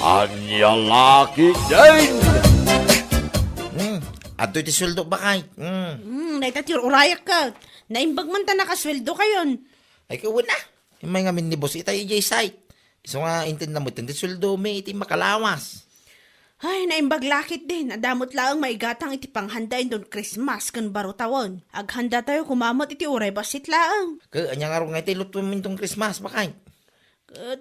Anya laki din! Ato iti sweldo ba kay? Naitatir urayak ka. Naimbag man ta nakasweldo kayon. Ay kawan na. May nga min ni boss itay ijay site. Iso nga intin na mo iti sweldo may iti makalawas. Ay, naimbag lakit din. Adamot lang maigatang iti panghandain doon Christmas kan baro tawon. Aghanda tayo kumamot iti uray basit lang. Anya nga ro nga iti luto min tong Christmas ba kay?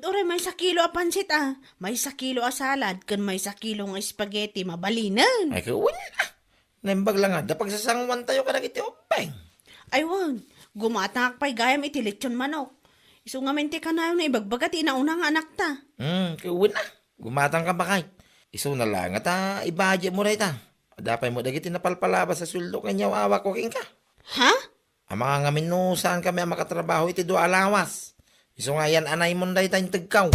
Uray may 1 kilo a pansit ah. May 1 kilo a salad kan may 1 kilo nga spaghetti mabalinan. Ay kawan na. Naimbag lang nga. Dapag sasangwan tayo ka iti openg. Ay wag, gumatang akpay gayam iti lechon manok. Iso nga mente ka na yung naibagbagat inauna nga anak ta. Kawan na. Gumatang ka ba kay? Iso na lang at ibadya mo rin ta. Dapay mo dagiti napalpalabas sa sweldo kanyaw awa ko king ka. Ha? Ang mga ngamin no saan kami ang makatrabaho iti do alawas. Iso nga yan anay mo dahi tayong tagkaw.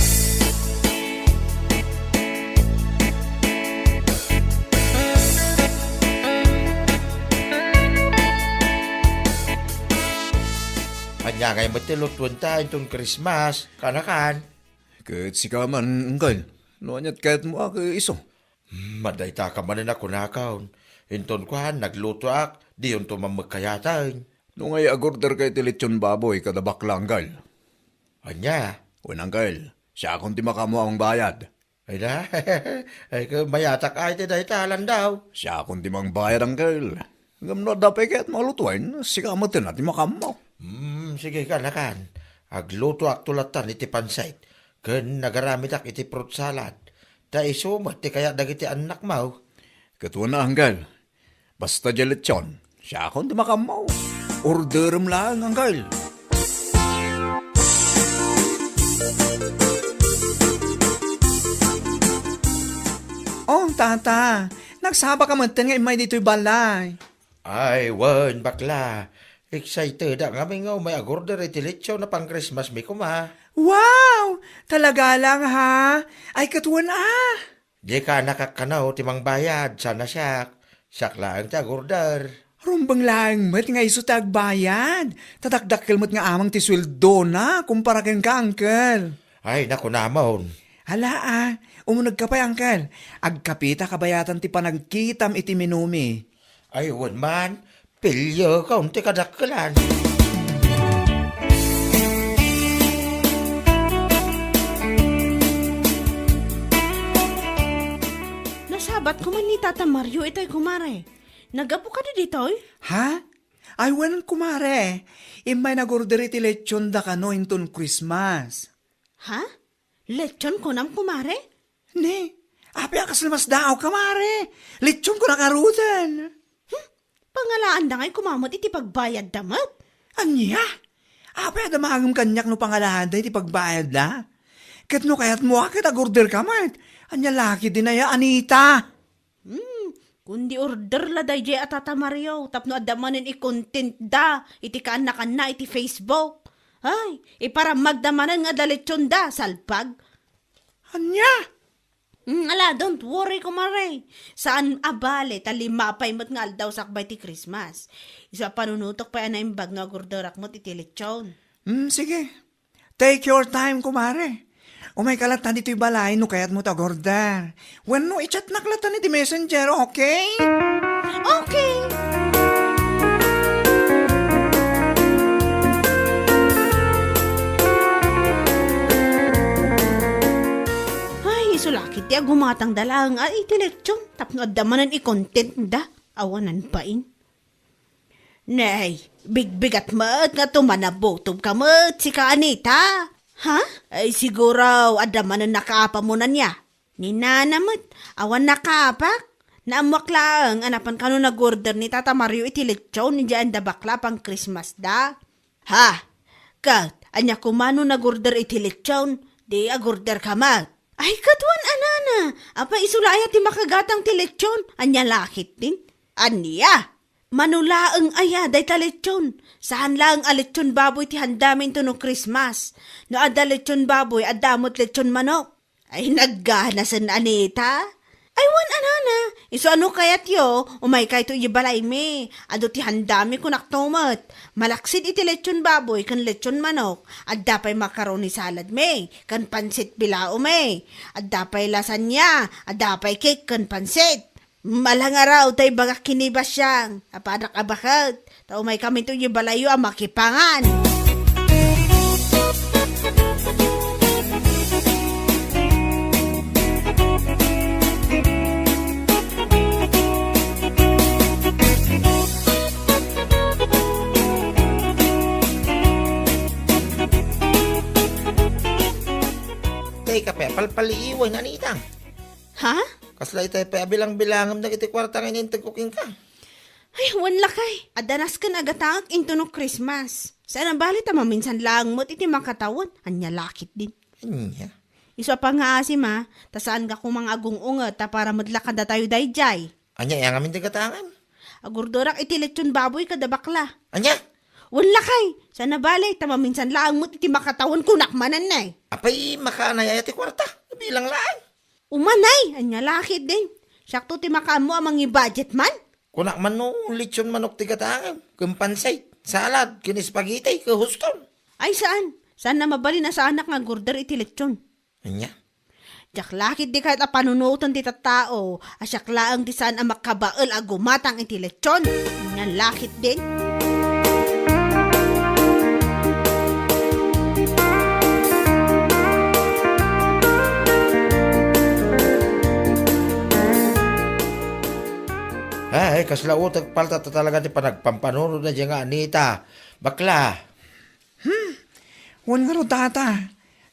Anya kay matilutun tayo itong Christmas. Kanakan. Kahit si kaman, Uncle. Noanyat kahit mo ako iso. Maday ta ka manin ako nakaon. Inton ko han, nagluto ak. Di yun to mamagkayatan. Nung ay agorder kay tilitsyon baboy kada bakla, Uncle. Anya. Uncle, siya akong timakamo ang bayad. Ay na. Ay ka mayatak ay ti dahi talan daw. Siya akong timang bayad, Uncle. Ngam na dapay kahit malutuin, si kamatin at timakamo. Sige kanakan. Agluto ak tulatan iti pansait. Ken nagaramit ak iti fruit salad. Ta isumat ti kaya dagiti anak mo. Katuwa na, Uncle. Basta dilitsyon, siya akong timakamo. Orderum lang, Uncle. Oh, tata. Nagsaba ka man nga imay dito'y balay. Ay, wan, bakla. Excited ang aming nga may agorder iti lechon na pang Christmas mi kuma. Wow! Talaga lang ha? Ay, katuwan ah. Di ka nakakanaw timang bayad. Sana siyak. Siyak lang ti agorder. Rumbang lang met nga iso tagbayad. Tatakdakkel mo't nga amang tisweldo na kumpara ken ka, Uncle. Ay, naku namon. Hala ah, umunag ka pa, Uncle. Agkapita kabayatan ti panagkitam iti minumi. Ay, wan man. Pilyo ka unti kadakkelan. Nasabat ko man ni Tata Mario itay kumare. Nagapo ka di ditoy? Ha? Ay, wanan kumare. Imay nagorder iti lechon da kano inton Christmas. Ha? Lechon ko nam kumare? Ne, api akas lamas dao kamare. Lechon ko nakarutan. Pangalaan da nga'y kumamot iti pagbayad damat. Anya? Api adamagam kanyak no pangalahan da iti pagbayad da. Kat no kayat mo akit agorder kamat. Anya laki din na ya, Anita. Kundi order la day jay at Tata Mario. Tapno adamanin i-content da. Iti kaanak na iti Facebook. Ay, para magdamanan nga dalitsyon da. Salpag. Anya? Ala, don't worry kumare. Saan abale, talimapay mo't nga aldaw sakbay ti Christmas. Isa panunutok pa yan na imbag na agorderak mo't iti lechon. Sige. Take your time, kumare. Umay kalatan dito'y balay, no kayat mo tagorder. When no, i-chat naklatan iti messenger, okay? Okay. Ay, isulakit ti agumatang dalang at iti lechon. Tapno adamanan i-content da. Awanan pain. Nay, bigbigat mat nga tumanabotob ka mat si ka Anita. Ha? Ay siguro adamanan nakaapa mo na niya. Ninanamot, awan nakaapak. Naamwak lang, anapan ka no nag-order ni Tata Mario iti lechon ni dyan da bakla pang Christmas da. Ha? Kat, anya kumano nag-order iti lechon, di agorder ka mat. Ay, katuan anana, apa isulaya ti makagatang ti lechon, anya lakit din. Anya? Manulaang aya day ta lechon. Saan lang a lechon baboy ti handamin to no Christmas. No ada lechon baboy, adamot lechon manok. Ay nagganasan Anita. Ay, wan anana. Iso ano kayat yo? Umay kay to balay me. Ado ti handami ko naktomat. Malaksid iti lechon baboy kan lechon manok. At dapay macaroni salad me. Kan pansit bilao me. At dapay lasagna. At dapay cake kan pansit. Malang araw tay bagak kinibas siyang. Apadak abakat. Ta umay kami to balayo ang makipangan. Tay kape, palpaliiwan, anitang. Ha? Kaslay tayo pa bilang-bilangam na iti kwartang inintag cooking ka. Ay, wan lakay. Adanas ka nagatangak into no Christmas. Sana balit maminsan lang mo't iti makatawan. Anya lakit din. Anya? Iso pa nga asim ha. Tasaan ka kumang agung-ungat ta para madlakad na tayo dayjay. Anya, yang amin tagatangan. Agurdorak iti lechon baboy kada bakla. Anya? Wan lakay. Sana balit maminsan lang mo't iti makatawan kunakmanan na eh. Apay, makaanaya iti kwarta. Bilang lang. Umanay. Anya lakit din. Sakto ti makaan mo amang i-budget man. Kunak man no, lechon manok tigatangan. Kumpansay, salad, kinispagitay, kahuston. Ay saan? Saan na mabali na sa anak nga gurder iti lechon? Anya? Jak lakit di kahit apanunutan ti tattao, asyaklaan ti saan ang makabaal agumatang iti lechon. Yan lakit din. Ay, kaslautag palta ta talaga ti panagpampanunod na dyan nga, Anita. Bakla. Wan nga ro tata.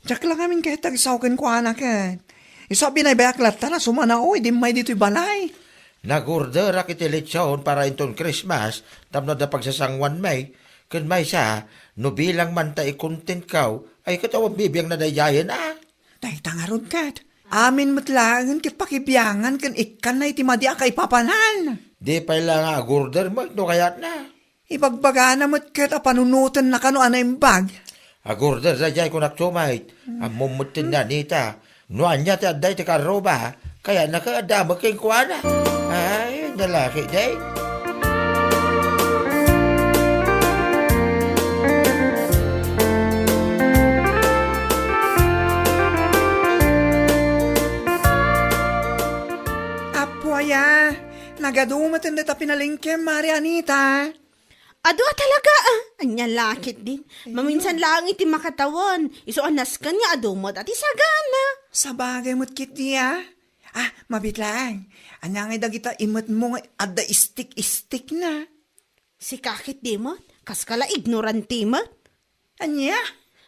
Diyak lang amin kahit tagisawkin ko anak eh. Isabi na ibaklat ta na sumanaoy, di may dito'y balay. Nagurder akit lechon para inton Christmas, tapno da pagsasangwan may. Kun may sa, no bilang man ta ikontent kaw, ay katawang bibiyang na dayayan ah. Tay tangarod kat. Amin matlangan kit pakibiyangan kan ikan na itimadi akay papanan. Di pa lang agurder mo, no kayat na. Ibagbaga na mat kat apanunutan na kano anay bag. Agurder sa jay ko naksumait, ang mumutin na Anita. No anya ti aday ti karoba, kaya nakaadamag kay kuwana. Ay, nalaki day. Apoya, nagadumatin na ta pinalingkem, Mari Anita. Ado talaga ah. Anya lakit din. Maminsan lang iti makatawan. Iso anas ka nga adumot at isagana. Sa bagay mo't kit niya. Mabit lang. Anyang dagita imot mo nga adda istik-istik na. Si kakit di mo, kaskala ignorante mo. Anya?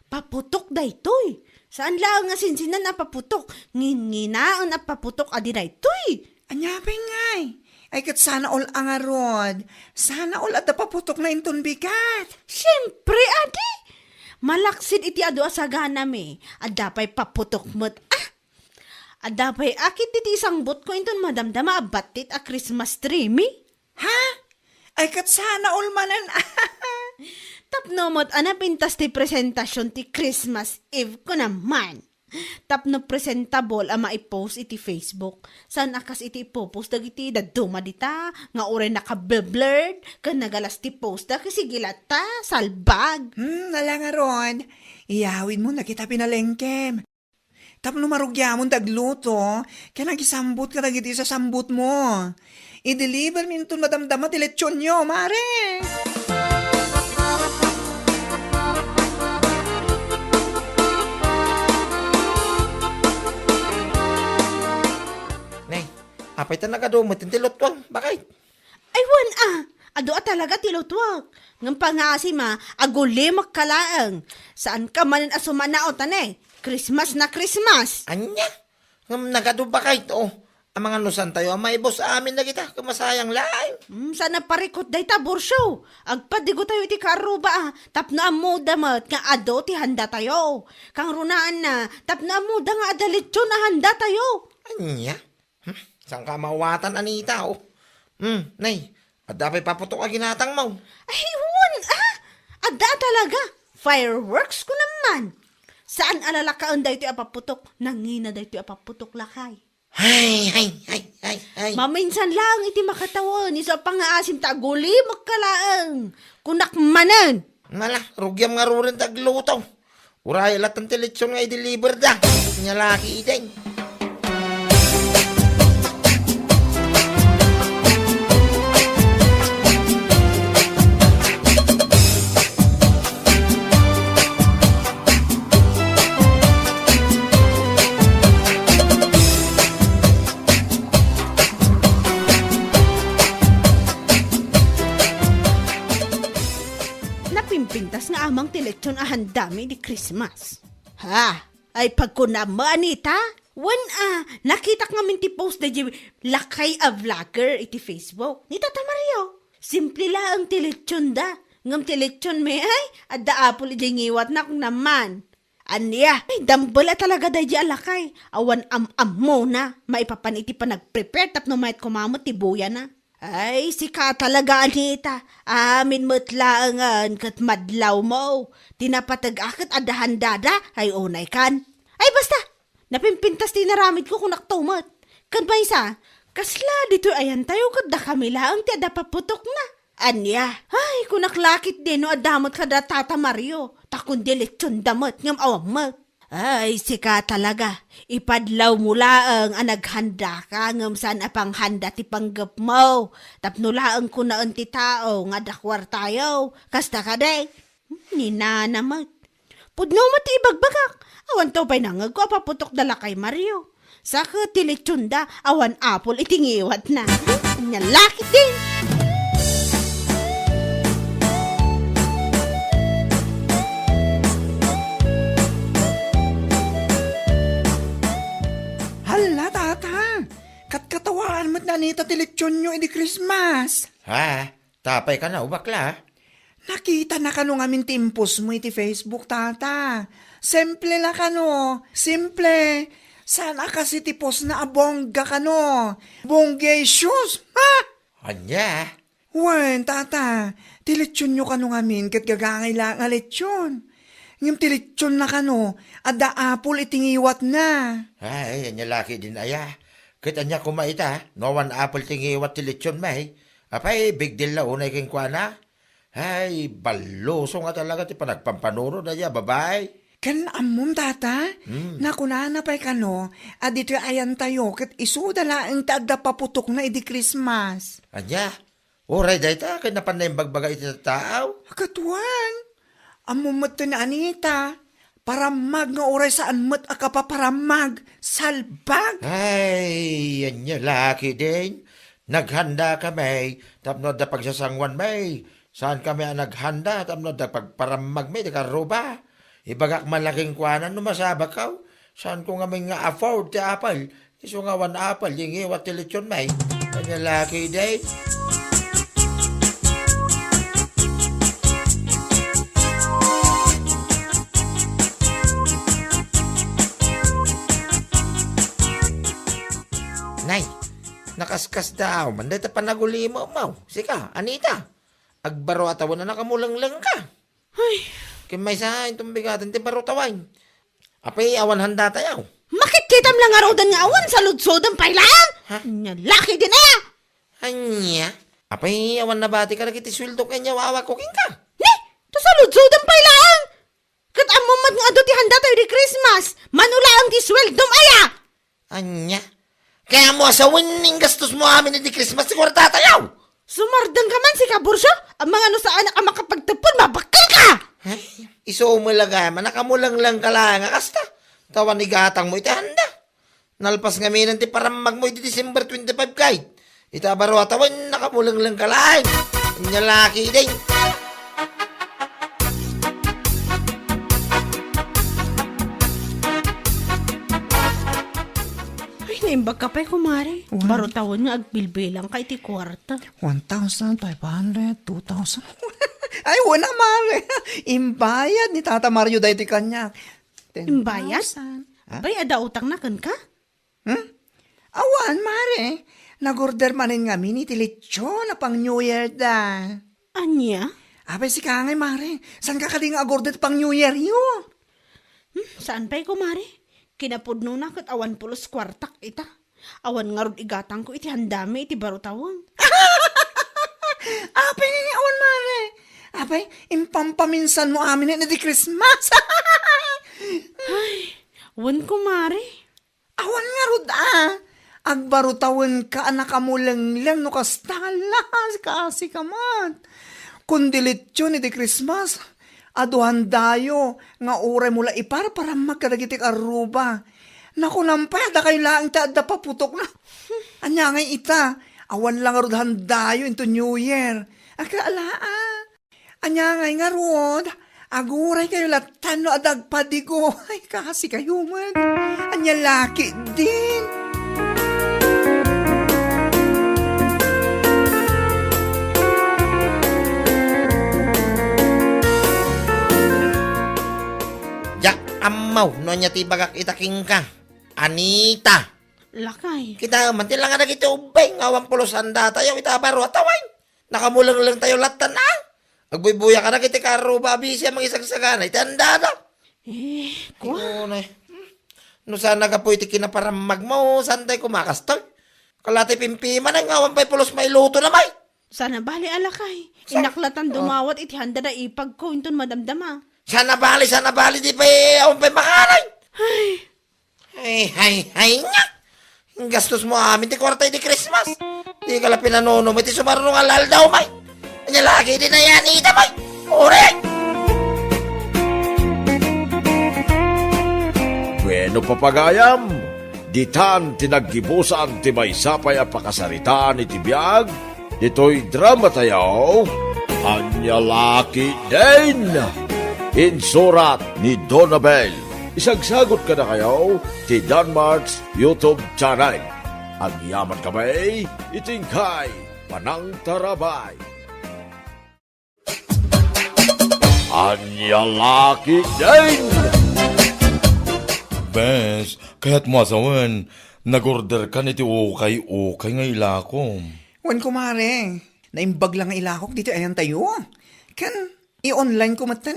Paputok daytoy. Saan lang nga sinsinan na paputok? Nginginaan na paputok adi daytoy. Anya pingay. Ay kat sana all angarod. Sana all at paputok na inton bigat. Siyempre adi. Malaksid iti ado asagana me. Adapay paputok mo't adapay akit iti isang bot ko inton madamdama abatit a Christmas tree me. Ha? Ay kat sana all manan. Tapno mo't pintas ti presentasyon ti Christmas Eve ko naman. Tapno presentable ang maipost iti Facebook. San akas iti ipopost dagiti daduma dita nga ure naka-blurred kan nagalas ti post da kasi gilata salbag. Nalangaron. Iyawin mo na kita pinalengkem. Tapno marugyamon dagluto. Kaya nagisambot ka dagiti sa sambut mo. I-deliver minton madamdama ti lechon nyo, mare. Apay ta nagadumot, tilotwang, bakit? Ay wan ado talaga tilotwag. Ngam pangasi aguli makalaang. Saan ka man asumanaot Christmas na Christmas. Anya? Nagado bakit, oh. Ang mga nusan tayo, ang maibos sa amin na kita, kumasayang laing. Sana parikot day tabor show. Agpadigo tayo iti karuba tapno amo damat nga ado ti handa tayo. Kang runaan na, tapno amo da nga adalitso na handa tayo. Anya? Saan ka mawatan, Anita, oh? Nay, adapay paputok ka ginatang mo. Ay, wan ada talaga. Fireworks ko naman. Saan alalakaan da ito apaputok? Nangina da ito apaputok lakay. Ay. Maminsan lang iti makatawan. Isa pa nga asim taguli magkalaang. Kunak manan. Mala, rugyam nga rurin taglutaw. Uray lahat ng teletsyon nga i-deliver da. Nyalaki din. Napimpintas nga amang teletsyon ahandami di Christmas. Ha? Ay pagkunam mo, Anita? Nakita nga min ti post na di lakay a vlogger iti Facebook. Ni Tata Mario. Simple la ang teletsyon da. Ngam teletsyon may ay, adda apol iti ngiwat na kung naman. Anya, ay dambala talaga da di alakay. Awan mo na. Maipapan iti pa nag-prepare tapno mayat kumamot ti buya na. Ay, sika talaga, Anita. Amin matlaangan kat madlaw mo. Tinapatag akit adahan dada, ay unay kan. Ay, basta, napimpintas tinaramid ko kung naktumat. Kan ba isa, kasla dito ayan tayo kat da kami lang ti ada paputok na. Anya, ay, kung naklakit din no adamot ka da Tata Mario. Takun dilitsyon damot ngam awamot. Ay, sika talaga. Ipadlaw mula ang naghanda ka ngam saan apang handa ti panggap mo. Tapnulaang ko na ti tao nga dakwar tayo. Kasta ka day. Ninanamat. Pudno mo ti ibagbagak. Awan to pa'y nangag ko paputok dala kay Mario. Saka tilitsunda awan apol itingiwat na. Nyalakit din. Hala, tata. Katkatawaan mo't na nita tilitsyon nyo iti Christmas. Ha? Tapay ka na, bakla. Nakita na kano ngamin timpos mo iti Facebook, tata. Simple la kano. Simple. Sana kasi tipos na abongga kano. Bongga shoes. Ha? Anya? Wen, tata. Tilitsyon nyo kano ngamin kat gagangay lang nga litsyon. Ngam tilitsyon na kano. Adda apol itingiwat na. Ay, nyalaki din aya. Kita niya kumaita, no one apple tingiwat tilitsyon may. Apay, big deal na unay king kwa na. Ay, baloso nga talaga ti panagpampanuro na niya, babay. Kan amom, tata. Nakunana pa'y kano. Adito ayan tayo kat isudala ang taadda paputok na idi Christmas. Anya? Oray day ta, kaya napanay bagbaga iti tao. Katuan. Amumot to na Anita. Paramag nga oray saan mat akapaparamag. Salbag. Ay, yan niya laki din. Naghanda kami, tapno da pagsasangwan may. Saan kami ang naghanda, tapno da pagparamag may, da karuba. Ibagak malaking kwanan, numasabak ka. Saan ko nga may nga afford ti apal. Iso nga one apal, yung iwat tilitsyon may. Yan niya laki din. Nay, nakaskas daw, manday ta panaguli mo, mau. Sika, Anita, agbaro atawan na nakamulanglang ka. Ay, Kimay sa itong bigatan, ti baro tawan. Apay, awan handa tayo. makititam lang arodan nga awan sa ludsodan pailang. Nyalaki din na. Anya, apay, awan na bati ka nagiti sweldo kanya, wawa kuking ka. Ni, to sa ludsodan pailang. Kat amumat nga ado ti handa tayo di Christmas. Manula ang ti sweldom aya. Anya, kaya mo asawin ng gastos mo amin di Christmas, siguro tatayaw. Sumardang ka man si Kabursyo. Ang mga ano sa anak ang makapagtapon, mabakal ka. Ay, iso umulaga man, nakamulang lang ka lang, kasta. Tawan ni gatang mo iti handa. Nalpas nga minan ti paramag mo iti December 25 kahit. Itabaro atawan, nakamulang lang ka lang. Nyalaki din. Ay, naimbag ka pa'y kumari. Baro tawon nga agbilbilang ka iti kwarta. 1,500, 2,000. Ay, wala mare. Imbayad ni Tata Mario dahil ti kanya. 10,000. Imbayad? Bay, ada utang na kan ka? Awan, mare. Nag-order manin nga mini ti lechon na pang New Year da. Anya? Abay si Kangay, mare. San ka kading agorder pang New Year yun? Saan pa'y kumari? Kinapudno na kat awan pulos kwartak ita. Awan nga ron igatang ko iti handami iti barutawang. Apay nga awan mare. Apay, impampaminsan mo amin na di Christmas. Wan kumare. Awan nga rod Agbarutawan ka anak mo lang no kastalas kasi kamat. Kundilit yun iti Christmas. Aduhan dayo nga uray mula ipar para magkadagiti aruba. Naku nampay, da kayo lang da paputok na. Anya ngay ita, awan lang rod handayo into New Year. Akaalaa. Anya ngay nga rod, aguray kayo latan no adagpadigo. Ay kasi kayo man. Anya laki din. Jak amaw, no niya ti bagak itaking ka. Anita. Lakay. Kita manti lang nga nagiti ubay, ngawang pulosanda tayo, itabaro ataway. Nakamulang lang tayo latan na. Agbubuya ka na kiti karuba, abisi ang mga isagsagana, itanda na. Kwa? Ano na no sana ka po iti kinaparamag mo, saan tayo kumakastoy? Kalati pimpiman ang ngawang pa'y pulos may luto na may. Sana bali alakay. Inaklatan dumawat iti handa na ipag ko inton madamdama. Sana bali, di pa awang pa'y makanay. Ay, nga. Ang gastos mo amin, ti kwarta di Christmas. Di ka lang pinanono, may ti sumarunong alal daw, may. Anya lagi din na yan, ita, may. Ure! Bueno papagayam, ditan tinaggibusan ti may sapay a pakasaritaan iti biyag, dito'y drama tayo, Anya Laki din! Insurat ni Donabel. Isagsagot ka na kayo ti Danmarks YouTube channel. Ang yaman kamay, itingkay, panang tarabay. Anya Laki din! Bes, kaya't mo asawan, nag-order ka niti ukay nga ilakom. Wan kumare, naimbag lang nga ilakok dito ayan tayo. Kan, i-online ko matan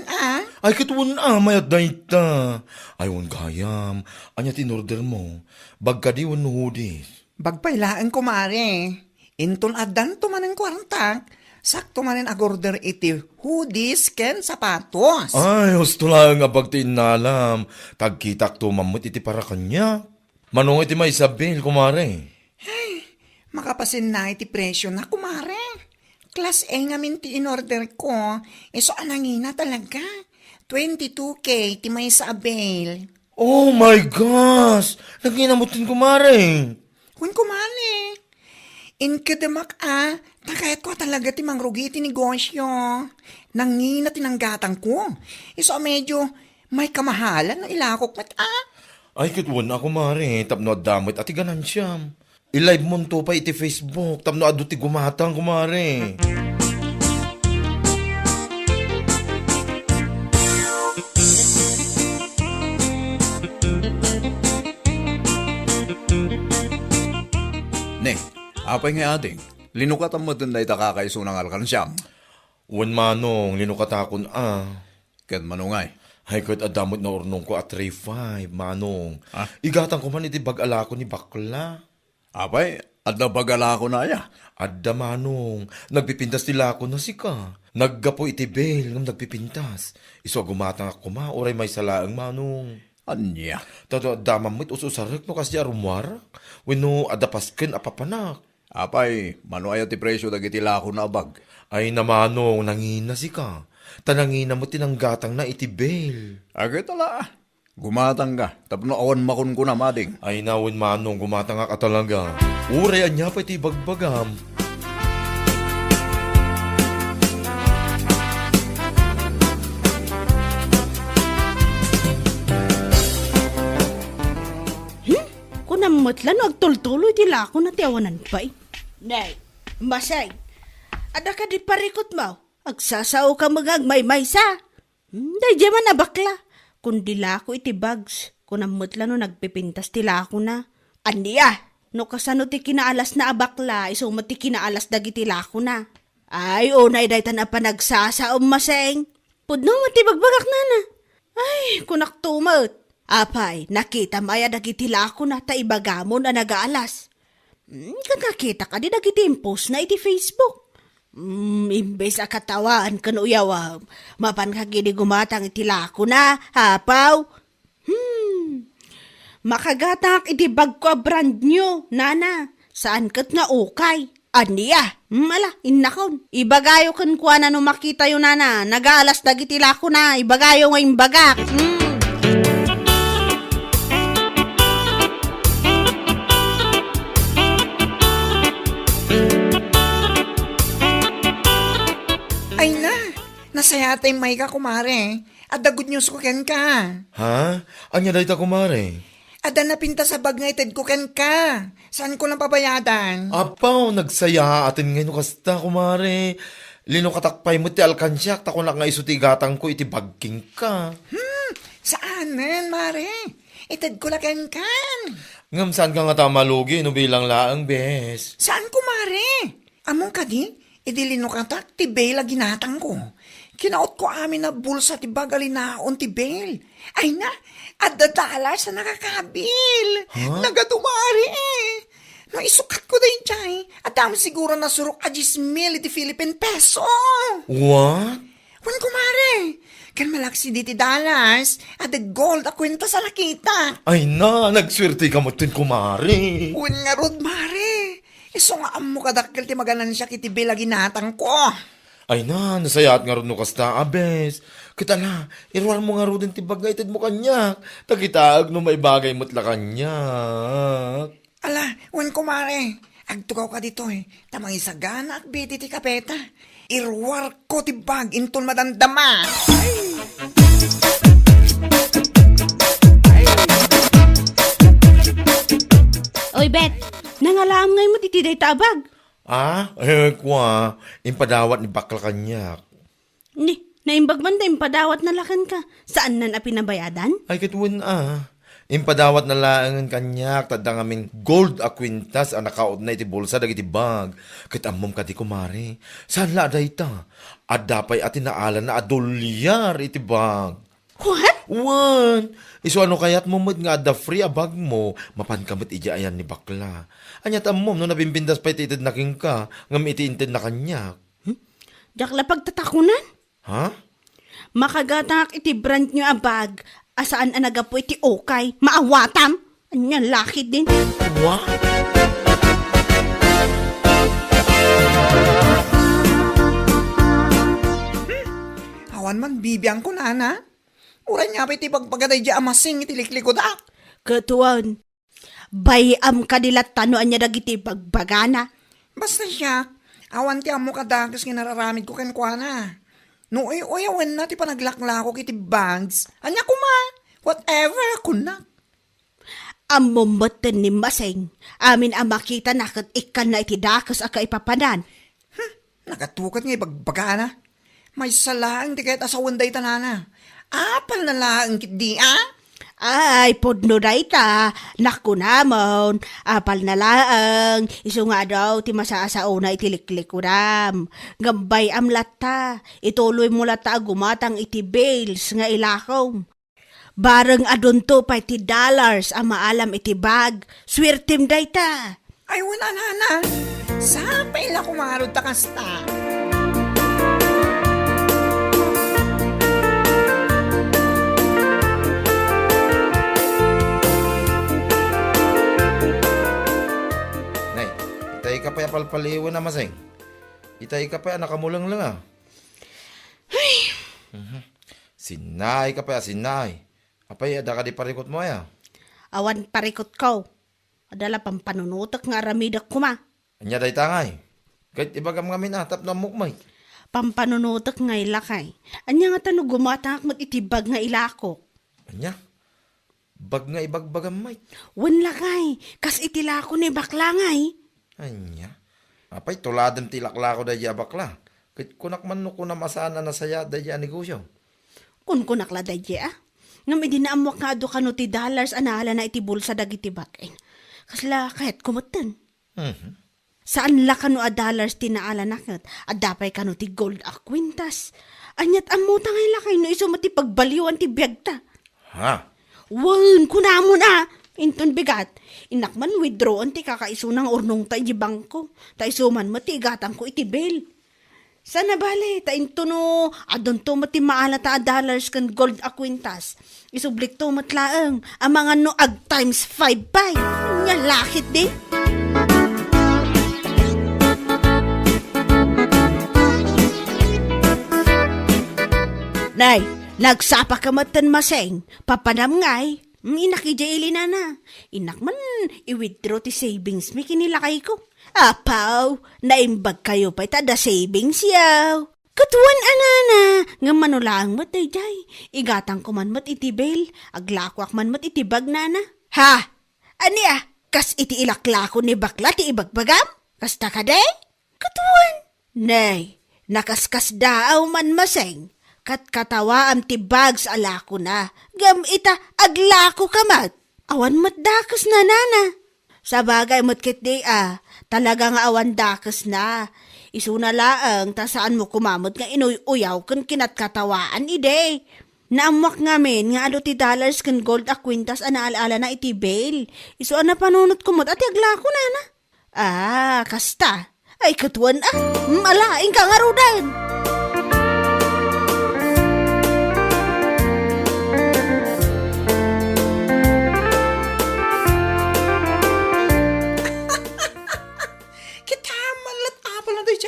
Ay, katuwan mayat dayta. Ay, wan gayam, anya tinorder mo, bagka di wan nuhudis. Bagpailaan kumare. Inton adan to manen kwartak, sakto manen agorder iti hoodies ken sapatos. Ay, gusto lang nga pagtinalam, tagkitak to mamut iti para kanya. Manong iti may Isabel, kumare. Makapasin na iti presyo na kumare. Class A nga min ti in-order ko. So anangina talaga. 22K ti may Isabel. Oh my gosh! Naginamutin kumare. Kung kumali. Inkedemak takayat ko talaga ti mangrugi ti negosyo. Nangina tinanggatang ko. So medyo may kamahalan na ilakok mat Ay, katuwan ako mare, tapno adamit ati ganansyam. I-live mo to pa iti Facebook, tapno adu ti gumatang kumare. Ne, apay nga ading. Linukatan mo dun na itakakaiso ng alkansyam. Wan manong, linukatakon Ken manungay. Ay, kahit adamot na ornong ko at 3-5, manong. Ah? Igatang ko man iti bagala ko ni bakla. Apay, adda bagala ko na ya. Adda manong, nagpipintas nila ako na sika. Naggapo iti bel ng nagpipintas. Iso gumatang ako oray may salaang manong. Anya. Tato adamamit ususarik no kasi arumwar. Wino adapasken apapanak. Apay, mano ayaw ti presyo dagiti lako na abag. Ay namanong, nangina sika. Tanangina mo tinanggatang na iti bel. Agay tala. Gumatang ka. Tapno awan makon ko na mading. Ay nawin manong, gumatang ka talaga. Uray anya pa iti bagbagam. Kunammatlan agtultuloy ti lako na tiawanan pa eh. Nay, masay. Ada ka di parikot mo. Agsasaw ka magagmay-maysa. Day man na bakla. Kundi lako iti bags. Kunammatlan no nagpipintas ti lako na. Aniya, no kasano ti kinaalas na abakla, iso mo ti kinaalas dagiti lako na. Ay, unay day tan pa nagsasaom maseng. Pudno mo ti bagbagak na na. Ay, kunak tumot. Apay, nakita maya dagiti lako na ta ibagamon na nagaalas. Kan nakita ka di dagiti post na iti Facebook. Imbes a katawaan kan uyaw, mapan ka gini gumatang iti lako na, hapaw. Makagatak iti bag ko a brand new, nana. Saan kat nga ukay? Aniya, mala, innakon. Ibagayo kan kuha na no makita yun, nana. Nagaalas dagiti lako na, ibagayo nga imbagak. Ay na, nasaya tayo may ka kumare. At the good news ko ken ka. Ha? Anya dahi ta kumare? Ada napinta sa bag nga ited ko ken ka. Saan ko lang pabayadan? Apaw, nagsaya atin ngayon kasta kumare. Lino katakpay mo ti alkansyak, tako lang nga isutigatang ko iti bagking ka. Saanan, mare? Ited ko lang ken kan. Ngam saan ka nga tamalugi, no bilang laang bes? Saan ko, mare? Among ka di? Idilino katak, ti Bale ginatang ko. Kinaot ko amin na bulsa ti bagalinaon ti Bale. Ay na, at dadala sa nakakabil. Huh? Nagatumari eh. No, isukat ko din chay. At dami siguro na surok a 10,000 iti Philippine peso. What? Wan kumare, kan malaksi di ti dollars at the gold a kwenta sa nakita. Ay na, nagswerte ka mo tin kumare. Wan nga rod, mare. Iso nga amo kadakkel ti maganan siya kiti Bale ginatang ko. Ay na, nasayat nga ron no kasta, abes. Kita na, irwar mo nga ron din tibag ited mo kanyak. Tagitaag no may bagay mo't la kanyak. Ala, wan kumare. Agtugaw ka dito eh. Tamang isagana at biti ti kapeta. Irwar ko ti bag intol madandama. Oy, Bet, nangalaam ngay mo titiday tabag. Ah, kwa, impadawat ni bakla kanyak. Ni, naimbag man da impadawat na lakan ka. Saan na pinabayadan? Ay katun impadawat na laangan kanyak, tadang aming gold a kwintas ang nakaot na iti bulsa dagiti bag. Kitamom ka di kumare, saan la aday ta? At dapay ati naalan na $1 iti bag. What? Wan! Iso ano kayat mo nga da free a bag mo, mapankamit ija ayan ni bakla. Anyat amom no nabimbindas pa ititid na king ka, ngam itiintid na kanyak. Dakla pagtatakunan? Ha? Makagatak iti brand nyo a bag. Asaan anaga po iti okay? Maawatam? Anya laki din. What? Awan man bibiyang ko nana. Uray nga pa iti pagpagaday di amasing itilikli ko da. Katuan, bayam kadilat tanoan niya dagiti bagbagana. Basta siya, awan ti amo kadagas nga nararamid ko ken kuana. No awan na ti panaglakla ko kiti bags. Anya kuma, whatever ako na. Amumatan ni Maseng, amin ang makita na kat ikan na iti dakas a kaipapanan. Nagatukat nga ibagbagana. May salaan ti kahit asawan day tanana. Apal na lang kit di Ay, podno na ita, naku namon, apal na laang, iso nga daw, ti masasao na itiliklik ko ram. Gambay am lata, ituloy mo lata gumatang iti bales nga ilakom. Bareng adunto pa iti dollars ang maalam iti bag, swirtim da ita. Ay wala nana. Sapay la kumarod ta kasta. Itay ka pa palpaliwan na maseng. Itay ka pa nakamulang lang Ay. Sinay ka pa, sinay. Apay, ada ka di parikot mo ya. Awan parikot ko. Adala pampanunutok nga ramidak kuma. Anya day tangay. Kahit ibagam nga minatap na mukmay. Pampanunutok nga ilakay. Anya nga tanong gumatak mag-itibag nga ilako. Anya? Bag nga ibagbagam may. Wan lakay, kas itilako ni bakla ngay. Anya? Apay, tuladam tilakla ko day bakla. Kahit kunak man no kuna masana na saya day negosyo. Kun kunakla day ngam idinaamwak nga ado kano ti dollars anahala na iti bulsa dagiti bakin. Kasla kahit kumutan. Saan la kano a dollars tinaala nakat at dapay kano ti gold a kwintas. Anyat amuta ngay lakay no iso mati pagbaliwan ti biyagta. Ha? Wan, kunamo na. Inton bigat. Inakman withdrawan ti kakaiso ng urnong ta iti bangko. Ta isuman mo ti igatang ko iti bill. Sana bale, ta intuno, adon to mati maala ta dollars kan gold a kwintas. Isublik to matlaang, ang mga no ag times 5 pay. Nya lakit di. Nay, nagsapa ka matan maseng, papanam ngay. Inakijay na. Inak man, i-withdraw ti savings mi kinilakay ko. Apaw, naimbag kayo pa tada savings yaw. Katuan anana, nga manulang mat day. Igatang ko man mat itibel, aglakwak man mat itibag nana. Ha? Ani kas iti ilaklako ni bakla ti ibagbagam? Kasta ka day? Katuan. Nay, nakaskas daaw man maseng. Kat katawa am ti bags alako na. Gam ita aglako kamat. Awan mat dakas na nana. Sa bagay mat kit di talaga nga awan dakas na. Isuna laang ta saan mo kumamot nga inuy-uyaw kun kinat katawaan ide. Naamak ngamin nga alo ti dollars kan gold a kwintas anaalaala na iti bail. Isuan na panunot kumot at aglako nana. Kasta. Ay katuan malaing ka nga rudan.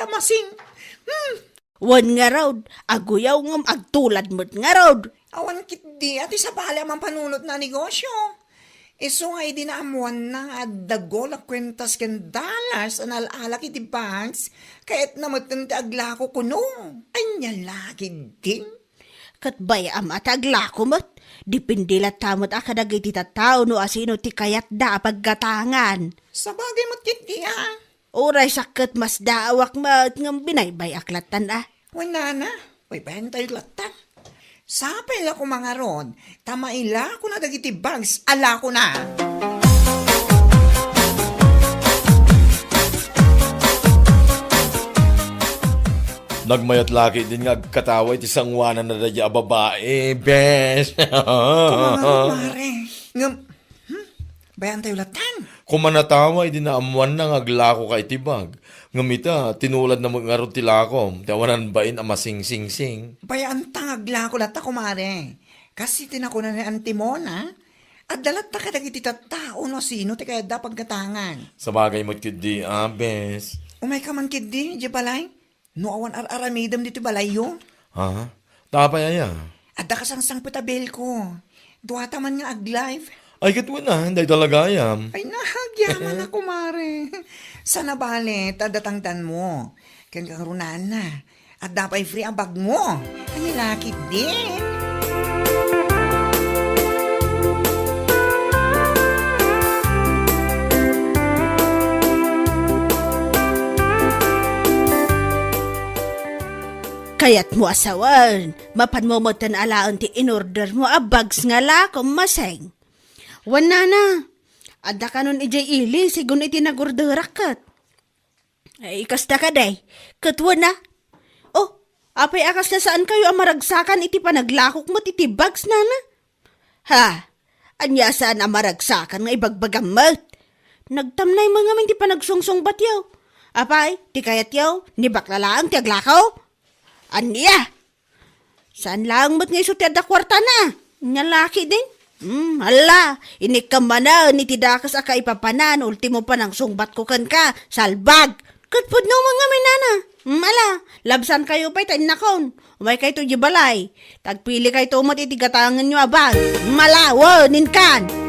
Masing. Wan nga raw, aguyaw ngam agtulad mo't nga raw. Awan kit di at isa bala mang panunot na negosyo. Iso nga idinaamuan na adagol a kwentas ken dollars an alala kiti banks kahit namatan ti aglako kuno. Anya lagi din. Katbay at aglako mo't, dipindilat tamot akadag iti tataw no asino ti kayat da paggatangan. Sa bagay mo't kit di Oray sakit mas daawak mat ngam binaybay aklatan Wala na. Uy, bentay latan. Sapay la ko mga ron. Tamaila ko na dagiti bags. Ala ko na. Nagmayat laki din nga kataway ti sangwanan na dadya babae, bes. Kumare. Bayan tayo latan. Kumanataway din na amuan na ngaglako ka itibag. Ngamita, tinulad na mga tilakom. Tawanan bain ang masing-sing-sing. Bayan tangagla ko lata kumare. Kasi tinakuna ni Antimona. At dalat ta kadagiti tao no sino ti kaya da pagkatangan. Sa bagay mo't kidi, bes. Umay ka man kidi, di balay? No awan aramidam dito balay yun. Ha? Tapay aya. At da kasangsang patabel ko. Duwata man nga ag-live. Ay, katwa na, hindi talaga ayam. Ay, nahagyaman na, kumare. Sana bale, tadatangtan mo. Kaya kang runan na. At dapat free ang bag mo. Ay, laki din. Kayat mo asawan, mapan mo mo tan alaan ti in-order mo bags nga lakom maseng. Wana na. Adda ka nun ijay ili, sigun iti nagurdurak kat. Ay, kasta ka day. Katwa na. Oh, apay akas na saan kayo ang maragsakan iti panaglakok mo iti bags na na? Ha? Anya saan ang maragsakan nga ibagbagamat? Nagtamnay mga min ti panagsungsong batyaw. Apay, ti kayat yaw, ni baklalaang ti aglakaw? Anya? Saan lang mo't nga iso ti adda kwarta na? Nyalaki din. Hala, inikam na, nitidakas aka ipapanan, ultimo pa ng sungbat ko kan ka, salbag. Katpud no mga minana. Ala, labsan kayo pa'y tayo nakon. Umay kayo to balay. Tagpili kayo to matitigatangan nyo abang. Mala, ninkan.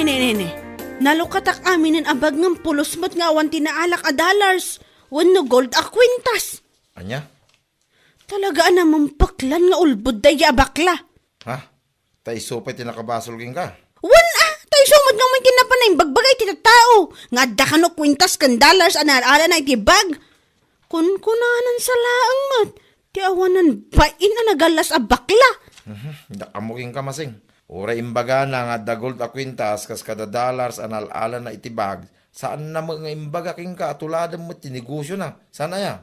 Nene, nalukatak amin ang abag ng pulos mo't nga awan tinaalak dollars. Wano gold a kwintas. Anya? Talaga namang baklan nga ulbud daya bakla. Ha? Tay supay tinakabasolgin ka? Tayo sumad nga may kinapanay bagbagay ti tao. Nga da ka no kwintas kan dollars anarala na iti bag. Kunkunanan sa laang mat. Ti awanan bain na nagalas a bakla. Dakamuking ka masing. Ura imbaga na nga da gold a kwintas kas kada dollars anal-ala na itibag. Saan na mga imbaga king ka atuladan mo tinegosyo na. Sana ya?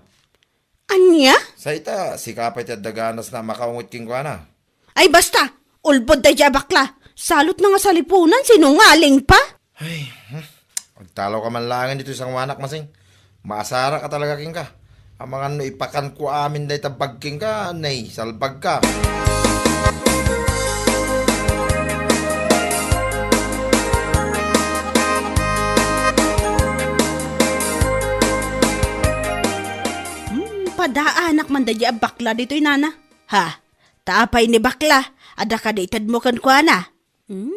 Anya? Sa ita, si kapay ti daganas na makaungot king kwa na. Ay basta, ulbod da dya bakla. Salot na nga sa lipunan, sinungaling pa. Ay, magtalaw ka man langan dito isang wanak masing. Maasara ka talaga king ka. Ang mga no ipakan ko amin dahi tabag king ka, nay, salbag ka. Padaanak man da dya bakla dito'y nana. Ha, taapay ni bakla, ada ka ditad mo kan kwa na.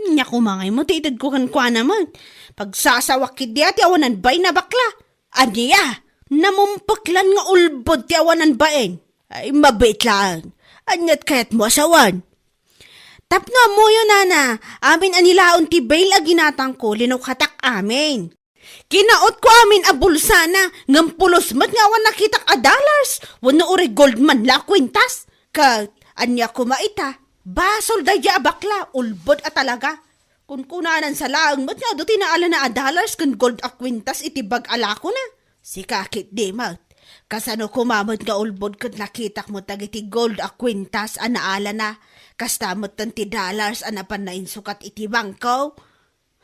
Nya kumangay mo, titad ko kan kwa naman. Pagsasawak di ati awanan bay na bakla. Anya, namumpaklan nga ulbod ti awanan bain. Ay, mabait lang. Anyat kayat mo asawan. Tapno mo yun, nana. Amin anilaon ti bail a ginatang ko, linok amin. Kinaot ko amin a bulsa na, ngampulos mat nga awan nakitak a dollars. Wano uri gold man la kwintas. Anya kumaita. Basol da ya bakla, ulbod a talaga. Kung kunanan sa laang, ba't nga do tinaala na a dollars kung gold a kwintas itibag ala ko na? Si kakit di mat. Kasano kumamot nga ulbod kung nakitak mo tagiti gold a kwintas a naala na. Kastamot tanti dollars a napanain sukat itibang ko.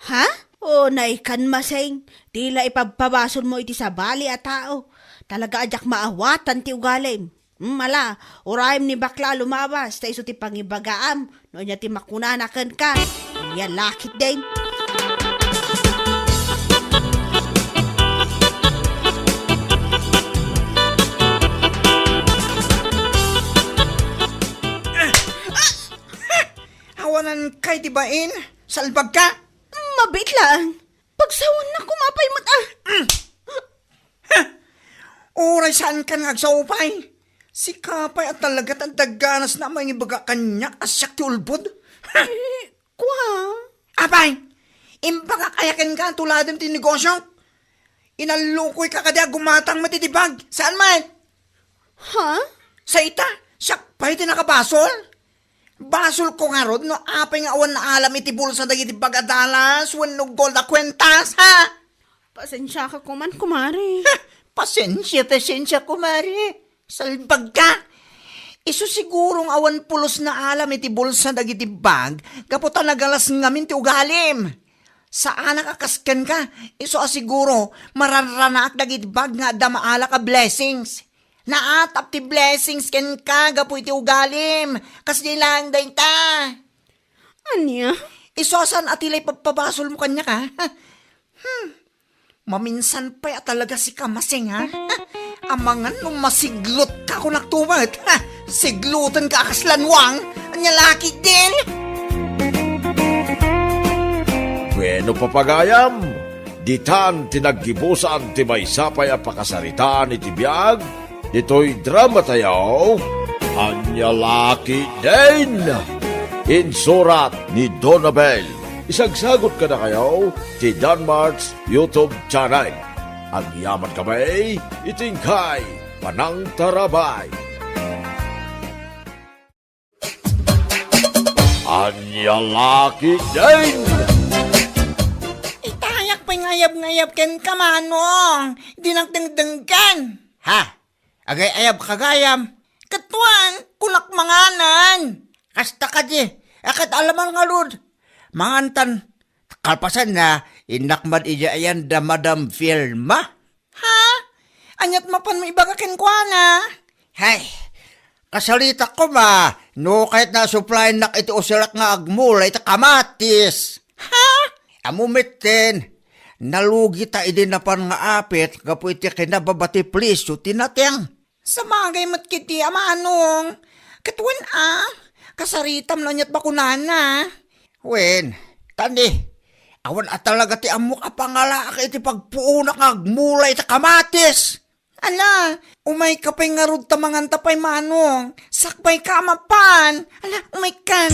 Ha? O naikan maseng, tila ipagpabasol mo iti sa bali a tao. Talaga ajak maawatan ti ugalim. Mala, urayim ni bakla lumabas, ta iso ti pangibagaam, no niya ti makunanakan ka, niya lakit din. Awanan kay tibain, salbag ka. Mabit lang, pagsawan na kumapay mo Oray saan ka nagsaupay? Si kapay at talaga tandaganas na may ibaga kanya asyak ti ulbod. Kwa? Apay, imbaga kayakin ka tuladam ti negosyo. Inalukoy ka kada gumatang matitibag. Saan man? Ha? Sa ita, sakpay ti nakabasol. Basol ko nga rod no apay nga awan na alam iti bulsa dagiti bagadalas when no gold a kwentas, ha? Pasensya ka kuman, kumari. Pasensya, kumari. Salbag ka. Iso sigurong awan pulos na alam iti bulsa dagiti bag, kaputa nagalas ngamin ti ugalim. Saan nakakaskan ka, iso asiguro mararanaak dagiti bag nga da maala ka blessings. Naatap ti blessings ken ka, gapu iti ugalim. Kasi lang day ta. Anya? Iso asan atilay pagpabasol mo kanya ka? Maminsan pa ya talaga si Kamasing, ha? Amangan nung masiglot ka kung naktumat. Siglutan ka kaslanwang. Anya laki din. Bueno papagayam, ditan tinaggibusan ti maysapay a pakasaritaan iti biag, dito'y drama tayaw, anya laki din. Insurat ni Donabel. Isagsagot ka na kayo ti Danmarks YouTube channel. Ang yaman kamay, itingkay, panang tarabay. Anya laki din. Itayak pa'y ngayab-ngayab ken kamanong. Dinagdangdang kan. Ha? Agay ayab kagayam. Katuan, kulak manganan. Kasta ka di. Akat alaman nga lud. Mangantan. Kalpasan na, inakmad iya ayan da Madam Filma. Ha? Anyat mapan mo ibaga kenkwana. Hay, kasalita ko ma, no kahit na supply nak iti usirak nga agmula iti kamatis. Ha? Amumitin, nalugi ta idin na pan nga apit, gapu iti kinababati please, so tinateng. Sa bagay mat kiti, amaanong, katuan kasaritam lang yat bakunana. Wen, tani, awan at talaga ti amok apangala iti pagpuunak agmula iti kamatis. Ala, umay ka pa'y ngarod tamangan tapay manong, sakbay ka mapan. Ala, umay kan.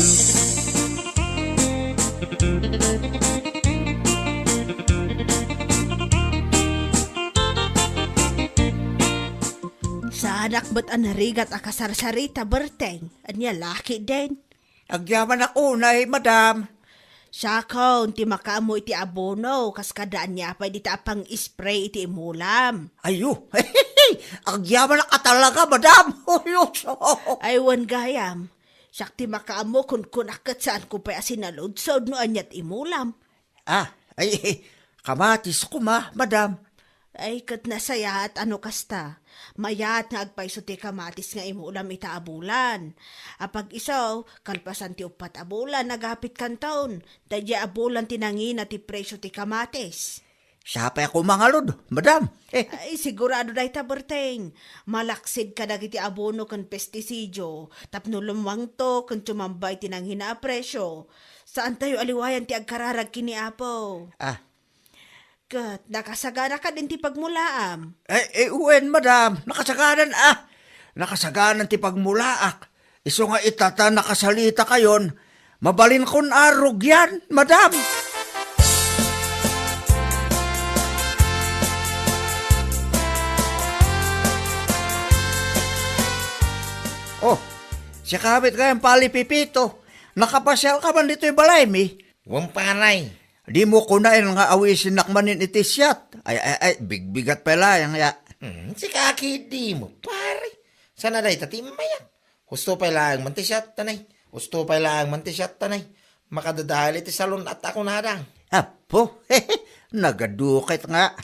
Sa anak ba't anarigat akasarsarita berteng, anya laki din. Agyaman ako na madam. Siya ko, ti makaamo iti abono, kas kadaan niya pa di tapang spray iti imulam. Ayo, agyaman na ka talaga, madam. Aywan gayam, siya ti makaamo kun kunakat saan ko pa asinaludsod no anyat imulam. Kamatis ko madam. Ay, kat nasaya at ano kasta. Mayat nga agpaiso ti kamatis nga imulam ita abulan. Apag isaw, kalpasan ti upat abulan, nagapit kantaon. Dadya abulan tinangina ti presyo ti kamatis. Siya pa ako mangalod, madam. Ay, sigurado dahi taberteng. Malaksid ka dagiti abono kan pestisidyo. Tapno lumwang to kan tumambay tinanghina a presyo. Saan tayo aliwayan ti agkararag kini apo? Kat, nakasagana ka din ti pagmulaam. Uwen, madam. Nakasaganan ti pagmulaak. Iso nga itata nakasalita kayon. Mabalin kon arog yan, madam. Si kabit kayang palipipito. Nakapasyal ka man dito yung balay, mi? Huwag panay. Di mo kunain nga awisin nakmanin iti siyat. Ay, bigbigat pala yang ya. Si kaki di mo, pare. Sana day tatimbayan. Gusto pa lang mantisyat tanay. Gusto pa lang mantisyat tanay. Makadadali ti salon at ako nadang. Apo, nagadukit nga.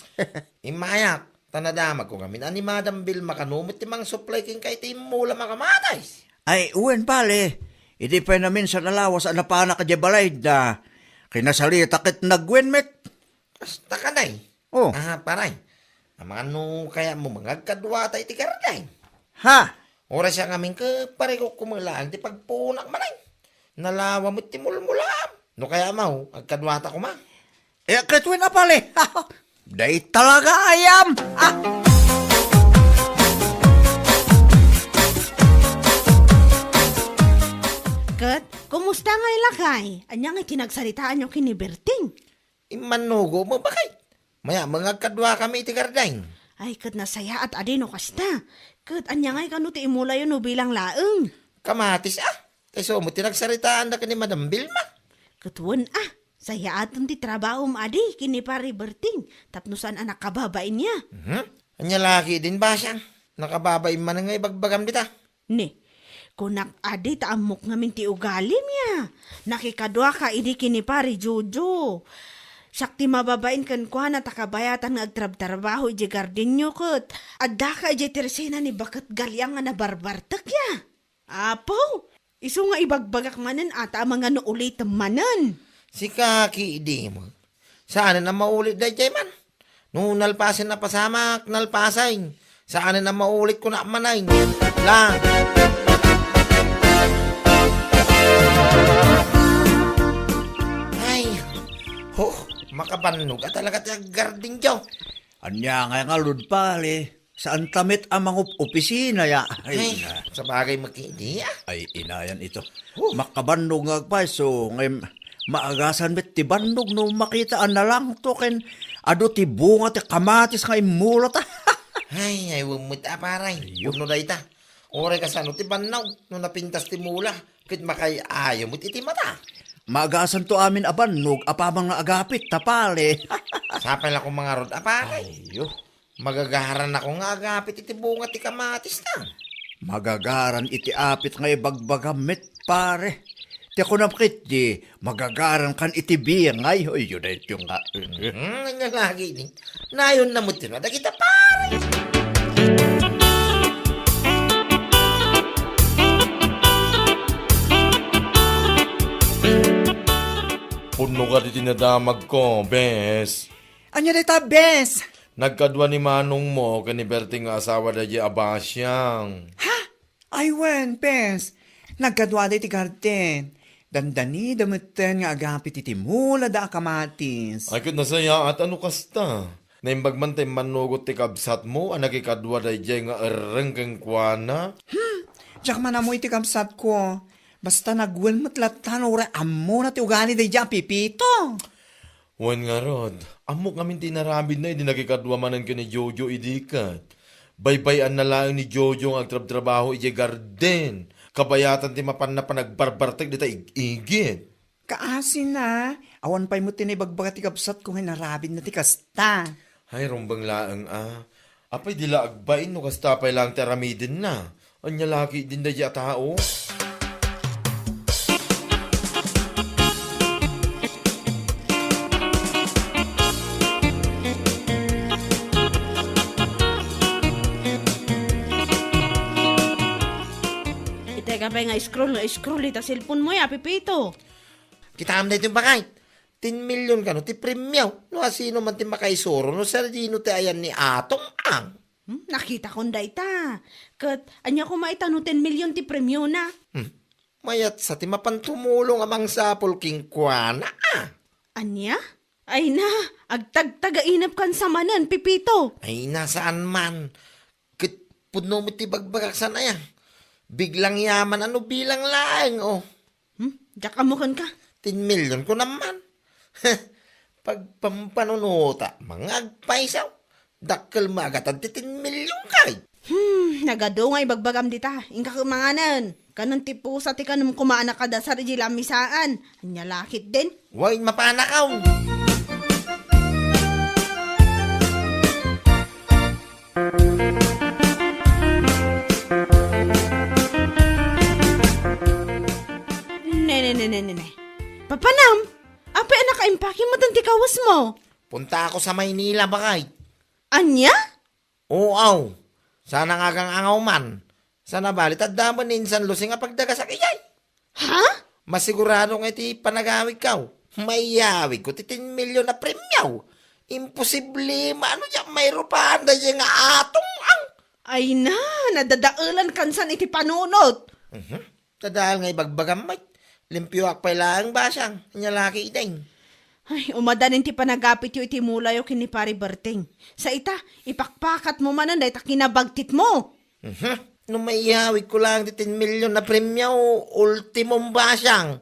Imayak, tanadamag ko kami. Ani Madam Bill makanumit ti mga supply king kay timula makamatay. Ay, uwen pale. Iti pa namin sa nalawas ang napana ka balay na kinasalita kit nagwenmet. Basta ka day. Oh. Paray. Ang mga no kaya mo mga kadwa tayo ti karday. Ha? Oras siya ngamin ka pare ko kumulaan ti pagpunak manay. Nalawa mo ti mulmulam. No kaya mau, agkadwata ko ma. Katwin na pale. Day talaga ayam. Kat, kumusta nga ilakay? Anyang itinagsalitaan yung kiniberting. Imanugo mo ba kay? Maya mga kadwa kami ti karday. Ay, kat nasaya at adino kasta. Kat, anyang ay kanu ti imula yun no bilang laeng. Kamatis Kayso mo tinagsaritaan na ka ni Madam Vilma. Katuan saya aton ti trabaho adi kini pari berting. Tapno saan anak kababain niya. Anya laki din ba siya? Nakababay man nga ibagbagam dita. Ne, kunak adi taamok ngamin ti ugalim niya. Nakikadwa ka idi kini pari Jojo. Sakti mababain kan kuha na takabayatan nga agtrab-trabaho iji garden nyo kot. Adda ka iji tersena ni bakat galyang nga nabarbartak ya. Apo, iso nga ibagbagak manan ata mga noulit manan. Si kaki di mo. Saan na maulit day jay man? Nung nalpasin na pasamak, nalpasay. Saan na maulit ko na manay. Lang. Ay, makabanog ka talaga ti garden jaw. Anya nga lud pale. Saan tamit ang mga opisina ya? Ay, sa bagay makindi Ay, inayan ito. Makabandog nga pa, so ngay maagasan met ti bandog no makitaan na lang to ken ado ti bunga ti kamatis nga imulot. Ay, wumut aparay. Puno da ita. Ore ka sano ti banaw no napintas ti mula. Kit makay ayaw mo iti mata. Maagasan to amin abanog apamang nga agapit tapale. Sapay lang ko mga rod aparay. Ayo. Magagaharan ako nga agapit iti bunga ti kamatis na. Magagaran iti apit nga ibagbagamit pare. Ti ako napakit di magagaran kan iti biyang ay. Oy, yun na ito nga. Nga lagi din. Nayon na mo tinwada kita pare. Puno ka di tinadamag ko, bes. Anya dita, bes? Nagkadwa ni manong mo kaniberting nga asawa da di abasyang. Ay, wen, bes. Nagkadwa ti garden. Dandani damutan nga agapit iti mula da kamatis. Ay kud nasaya at ano kasta. Naimbagman tay manugot ti kabsat mo ang nagikadwa da di nga ereng kuana. Diyak man amoy ti kamsat ko. Basta nagwal matlatan ora amo na ti ugani da dyan pipito. Wen nga rod, amok ngamin tinarabid na, hindi nagikadwa manan ka ni Jojo idikat. Baybayan na lang ni Jojo ang agtrab-trabaho iti garden. Kabayatan ti mapan na panagbarbartag di ta igid. Kaasin na. Awan pa'y mo tinibagbaga ti kapsat kung hinarabin na ti kasta. Ay, rumbang laang Apay dila agbain no kasta pay lang teramidin na. Anya laki din da ya tao. Iteka pa nga scroll ita cellphone mo ya, Pipito. Kitaan na ito bakay. 10 million ka no, ti premyaw. No, asino man ti makaisuro, no, sardino ti ayan ni Atong Ang. Nakita ko nda ita. Kat, anya ko maitano 10 million ti premyo na. Mayat sa ti mapantumulong amang sapol king kuana, Anya? Ay na, agtag-tagainap kan sa manan, Pipito. Ay, nasaan man. Kit puno mo ti bagbagak sana yan. Biglang yaman, ano bilang laeng, oh. Diyak amukan ka. 10 million ko naman. Pagpampanunuta, mga agpaisaw. Dakkel magatad ti 10 million kay. Nagado nga ibagbagam dita. Ingka kumanganan. Kanon ti pusa ti kanum kumaana kada sa rijila misaan. Anya lakit din. Huwag mapanakaw. Ne. Papanam, apa anak kaimpake mo tanti kawas mo? Punta ako sa Maynila, bakay. Anya? Oo, sana nga kang angaw man. Sana balit at daman ni Insan Lusing nga pagdaga sa kiyay. Ha? Masigurado nga iti panagawig ka. Mayawig ko ti 10 million na premyaw. Imposible maano dyan mayro pa anda dyan nga atong ang. Ay na, nadadaulan kansan iti panunot. Tadahal nga ibagbagam may. Limpyo akpay lang basyang. Anya laki ideng. Ay, umadanin ti panagapit yu iti mulayo kini pari Berting. Sa ita, ipakpakat mo manan dahi ta kinabagtit mo. Nung maiyawig ko lang ti 10 million na premyaw, ultimong basyang.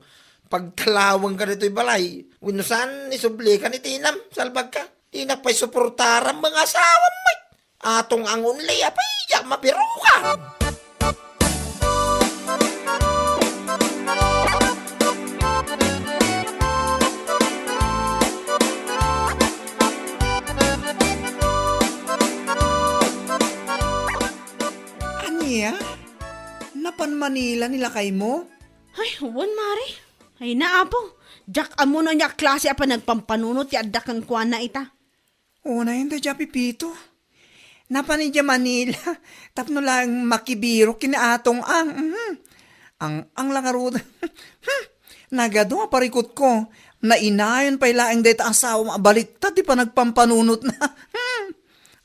Pagtalawang ka nito'y balay, winusan isubli ka ni Tinam, salbag ka. Tinak pa'y suportarang mga asawan may. Atong ang unlay, apay, yak mapirukan. Anya? Napan Manila nilakay mo? Ay, huwan mari. Ay na apo. Jack amo na niya klase apa nagpampanunot ti adda kang kuan na ita. Una yun da dya, Pipito. Napan ni dya Manila. Tapno lang makibiro kinaatong ang. Ang langarod. Nagado nga parikot ko. Nainayon pa ilaang deta asawa mabaliktad. Di pa nagpampanunot na.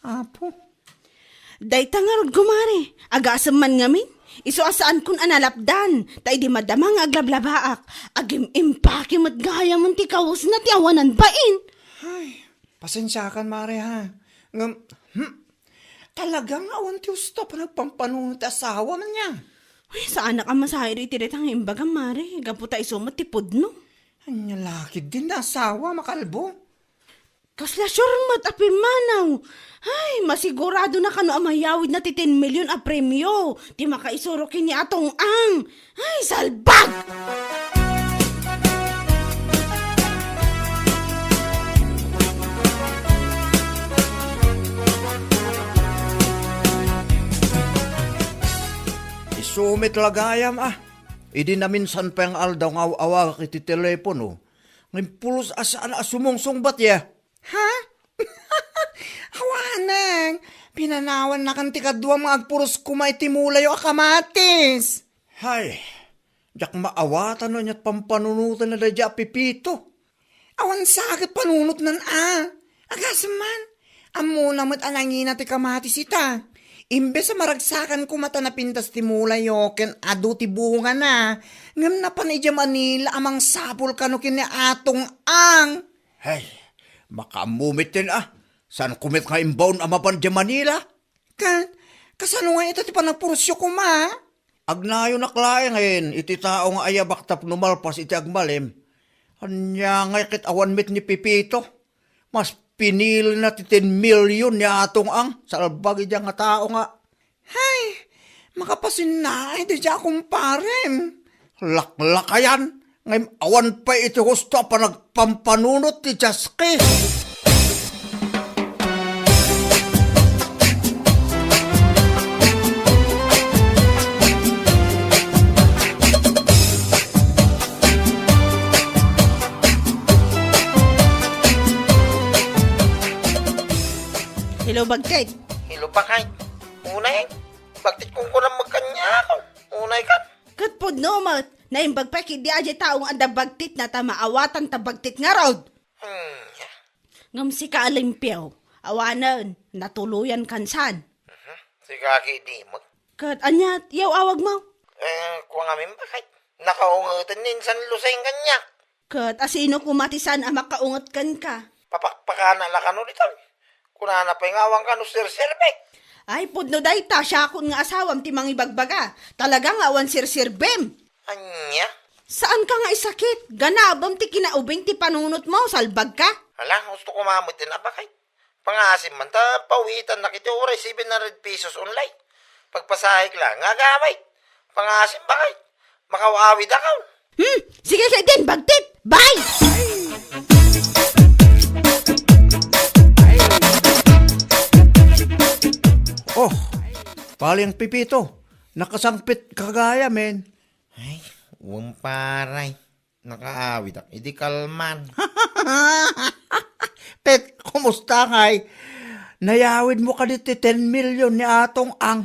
Apo. Day tangarod gumari. Agasam man ngamin. Iso asaan kun analapdan. Tay di madamang aglablabaak. Agim impake mat gaya mon ti kawas na ti awanan bain. Ay, pasensya kan, Mare, ha? Talagang awan ti usta pa nagpampanunot asawa man niya. Uy, saan na ka masahiri iti retang imbagang mari. Gaputa iso matipod no. Anya lakid din na asawa, makalbo. Kasla sure mat api manaw. Ay, masigurado na kano amayawid na ti 10 million a premyo. Ti makaisuro kini atong ang. Ay, salbag! Isumit lagayam Idi na minsan pa yung aldaw nga awag iti telepono. Ngayon pulos asaan asumungsong bat ya. Ha? Awanang, pinanawan na kan tikadwa mga agpuros kumay timulayo akamatis. Hay, jak maawatan na niya't pampanunutan na dadya Pipito. Awan sakit panunot nan Agasaman, amo namat alangin na ti kamatis ita. Imbes sa maragsakan ko mata na pintas ti mulayo ken adu ti bunga na. Ngam na panidya Manila amang sapol kano kini atong ang. Hay, makamumit din San kumit nga imbaon amapan di Manila? Kasano nga ito ti panagpurusyo ko ma? Agnayo naklae ngayon, iti tao nga ayabak tap numalpas iti agmalim. Anya nga kit awan mit ni Pipito. Mas pinili na ti 10 million ni atong ang salbagi diya nga tao nga. Hay, Makapasinay, di siya kumparem. Laklakayan, ngayon awan pa iti husto pa nagpampanunot ti Jaske. Hello, Bagtit. Hilo pa kay. Unay, bakit kung kunang magkanya ako? Unay ka. Katpod no, mat. Na yung bagpaki di aja taong anda bagtit na maawatan ta bagtit nga raod. Ngam si ka alimpiyaw. Awanan, natuluyan kansan. Si kaki di mo. Kat anyat, yaw awag mo. Kuha nga min bakit? Nakaungatan din san lusay kanya. Kat asino kumatisan ang makaungat kan ka. Papakpakana la ka no dito. Kunana pa yung awang ka no sir-sirbek. Ay, pudno day ta, siya akong nga asawam ti mga ibagbaga. Talagang awan sir-sirbem. Anya? Saan ka nga isakit? Ganabam ti kinaubing ti panunot mo, salbag ka? Hala, gusto ko mamut din na bakit? Pangasim man ta, pawitan na kiti oray 700 pesos online. Pagpasahik lang, nga gamay. Pangasim bakit? Makawawid ako. Sige kay din, bagtit! Bye! Oh, paling pipito, nakasangpit kagaya, men. Ay, paray. Nakaawid ako. Idi kalman. Pet, kumusta ngay? Nayawid mo ka dito 10 million ni atong ang.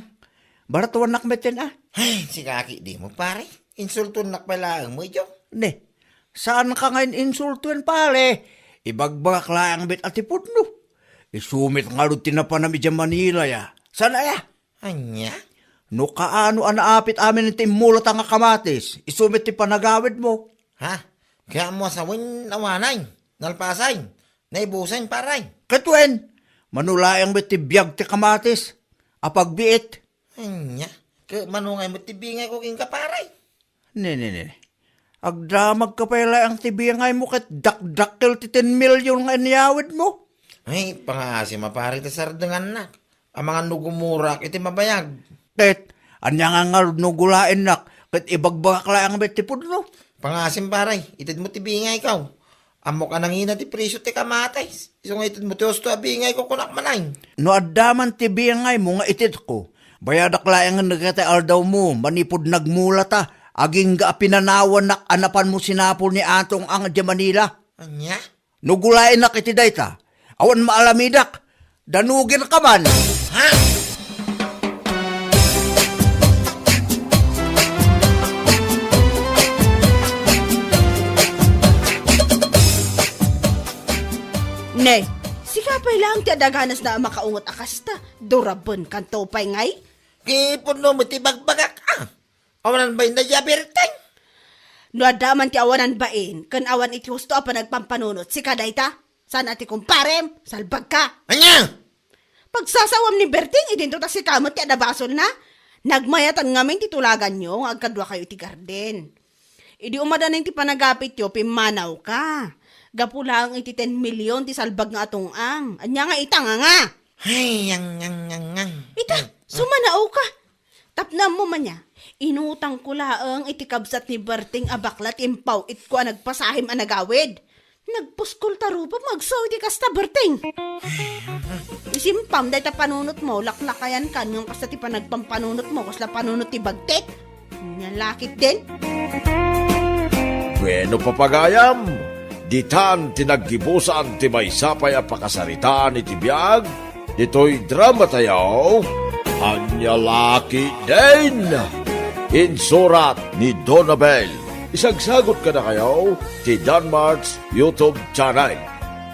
Baratuan nakmetin ah. Ay, si kaki di mo pare. Insultun nakpala mo jo. Ne, saan ka ngayon insultuin pare? Ibagbak lang bit atipod no. Isumit nga rin tinapanami dyan Manila ya. Sana ya? Anya? No kaano anaapit amin ng timulot ang kamatis. Isumit ti panagawid mo. Ha? Kaya mo asawin nawanay. Nalpasay. Naibusan paray. Katwen, manulayang bit ti biyag ti kamatis. Apagbiit. Anya? Ke manungay mo tibingay ko king kaparay. Ne. Agdramag ka pala ang tibiyangay mo kat dakdakil ti 10 million nga iniyawid mo. Ay, pangasi mapari ta sardengan na. Ang mga nugumurak iti mabayag. Tet, anya nga nga nugulain nak, kat ibagbak lang ang betipod no. Pangasim paray, itid mo tibingay ikaw. Amo ka nangina ti presyo ti kamatay. Isong itid mo ti osto abingay ko kunak manay. No adaman tibiyangay mo nga itit ko, bayadak lang nga nagkataal daw mo, manipod nagmula ta, aging ga pinanawan nak anapan mo sinapol ni atong ang di Manila. Anya? Nugulain nak iti dayta, awan maalamidak, danugin ka man. Ha? Ne, si kapay lang ti adaganas na makaungot akasta. Durabon kanto pay ngay. Kipon no mo ti bagbagak ah. Awanan ba yung najabertay? No adaman ti awanan bain, kan awan iti husto pa nagpampanunot. Si kadayta, saan ati kumparem, salbag ka. Anya? Pagsasawam ni Berting, idinto ta si kamot ti adabasol na. Nagmayatan ngamin titulagan nyo, agkadwa kayo ti garden. Idi umadaning ti panagapit yo, pimanaw ka. Gapulang iti 10 million ti salbag nga atong ang. Anya nga itang nga. Ay, yang. Ita, sumanao ka. Tapnam mo man niya. Inutang ko laang iti kabsat ni Berting abaklat impaw it ko nagpasahim anagawid. Nagpuskol taro pa magsaw iti kasta Berting. Isimpam dahil ta panunot mo, laklakayan kan yung kasta ti panagpampanunot mo, kasla panunot ti bagtit. Nalakit din. Bueno papagayam, ditan tinaggibusan ti maysapay a pakasaritaan iti biyag, dito'y drama tayaw, Anyalaki din! Insurat ni Donabel. Isagsagot ka na kayo ti Danmarks YouTube channel.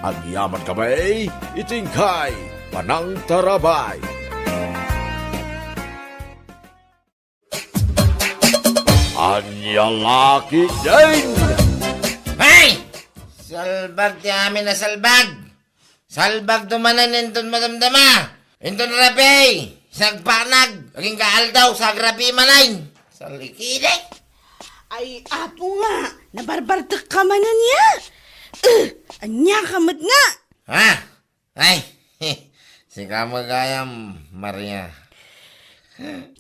Agyaman kamay, itingkay, panang tarabay. Anyalaki din! Hey! Salbag ti amin na salbag. Salbag dumanan inton madamdama. Inton rapay. Sagpanag. Aging kaaldaw. Sagrapi manay. Salikide. Ay, apo nga. Nabarbartak ka man na niya. Anya kamad nga. Ha? Ay. Si kamagayam, Maria.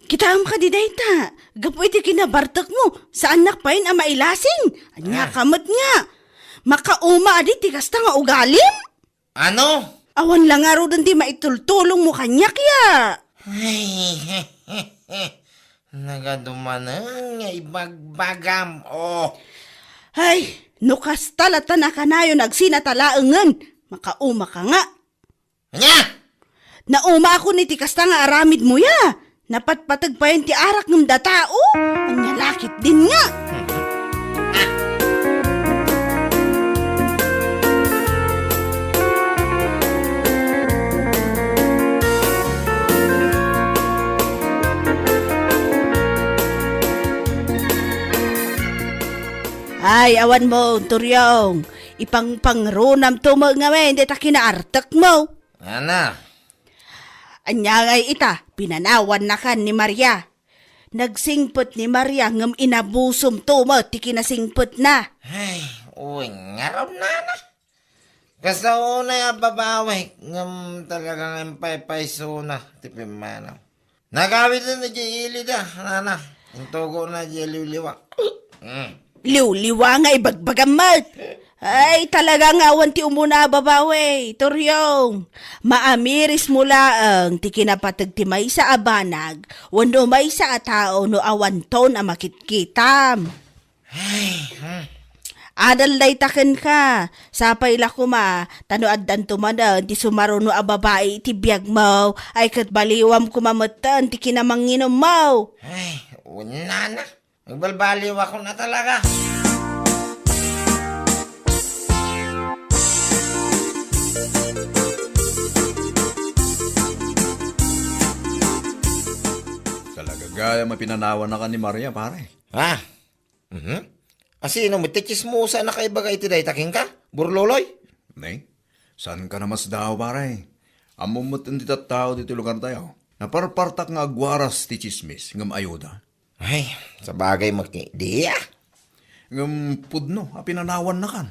Kitaan ka di dayta. Gapo iti kinabartak mo. Sa anak pa yun ang mailasing. Anya kamot nga. Makauma adi tikas ta nga ugalim. Ano? Awan lang nga ro doon di maitultulong mo kanya kaya. Ay, nagaduman nga ibagbagam. Oh. Ay, nukas talata na ka na yun nagsinatalaangan. Makauma ka nga. Anya? Nauma ako ni tikas ta nga aramid mo ya. Napatpatag pa yun ti arak ng datao. Anya lakit din nga. Ay, awan mo, Turyong. Ipangpangrunam to mo nga may, hindi ta kinaartak mo. Ana? Anya ngay ita, pinanawan na kan ni Maria. Nagsingpot ni Maria ngam inabusom to mo, ti kinasingpot na. Ay, uy, ngaraw na. Kasta una yung babaway, ngam talagang empay-payso na, tipimanaw. Nagawid na ili da, nana. Intugo na liwliwa. Liw-liwa nga ibagbagamat. Ay, talaga nga awan ti umuna babawe, Turyong. Maamiris mula ang ti kinapatag ti may sa abanag, wano may sa atao no awan ton a makitkitam. Adal day taken ka, sapay la kuma, tanoad dan tumada, ti sumaro no a babae ti biyag mo, ay kat baliwam kumamatan ti kinamanginom mo. Ay, una na. Magbalbaliw ako na talaga. Talaga gaya mapinanawan na ka ni Maria, pare. Ha? Asino mo, tikismusa na kay bagay iti day taking ka? Burloloy? Nay, saan ka na mas daw, pare? Amumot hindi tao dito lugar tayo. Naparpartak nga agwaras ti chismis, ngam ayuda. Ay, sa bagay di ah. Ngam pudno, pinanawan na kan.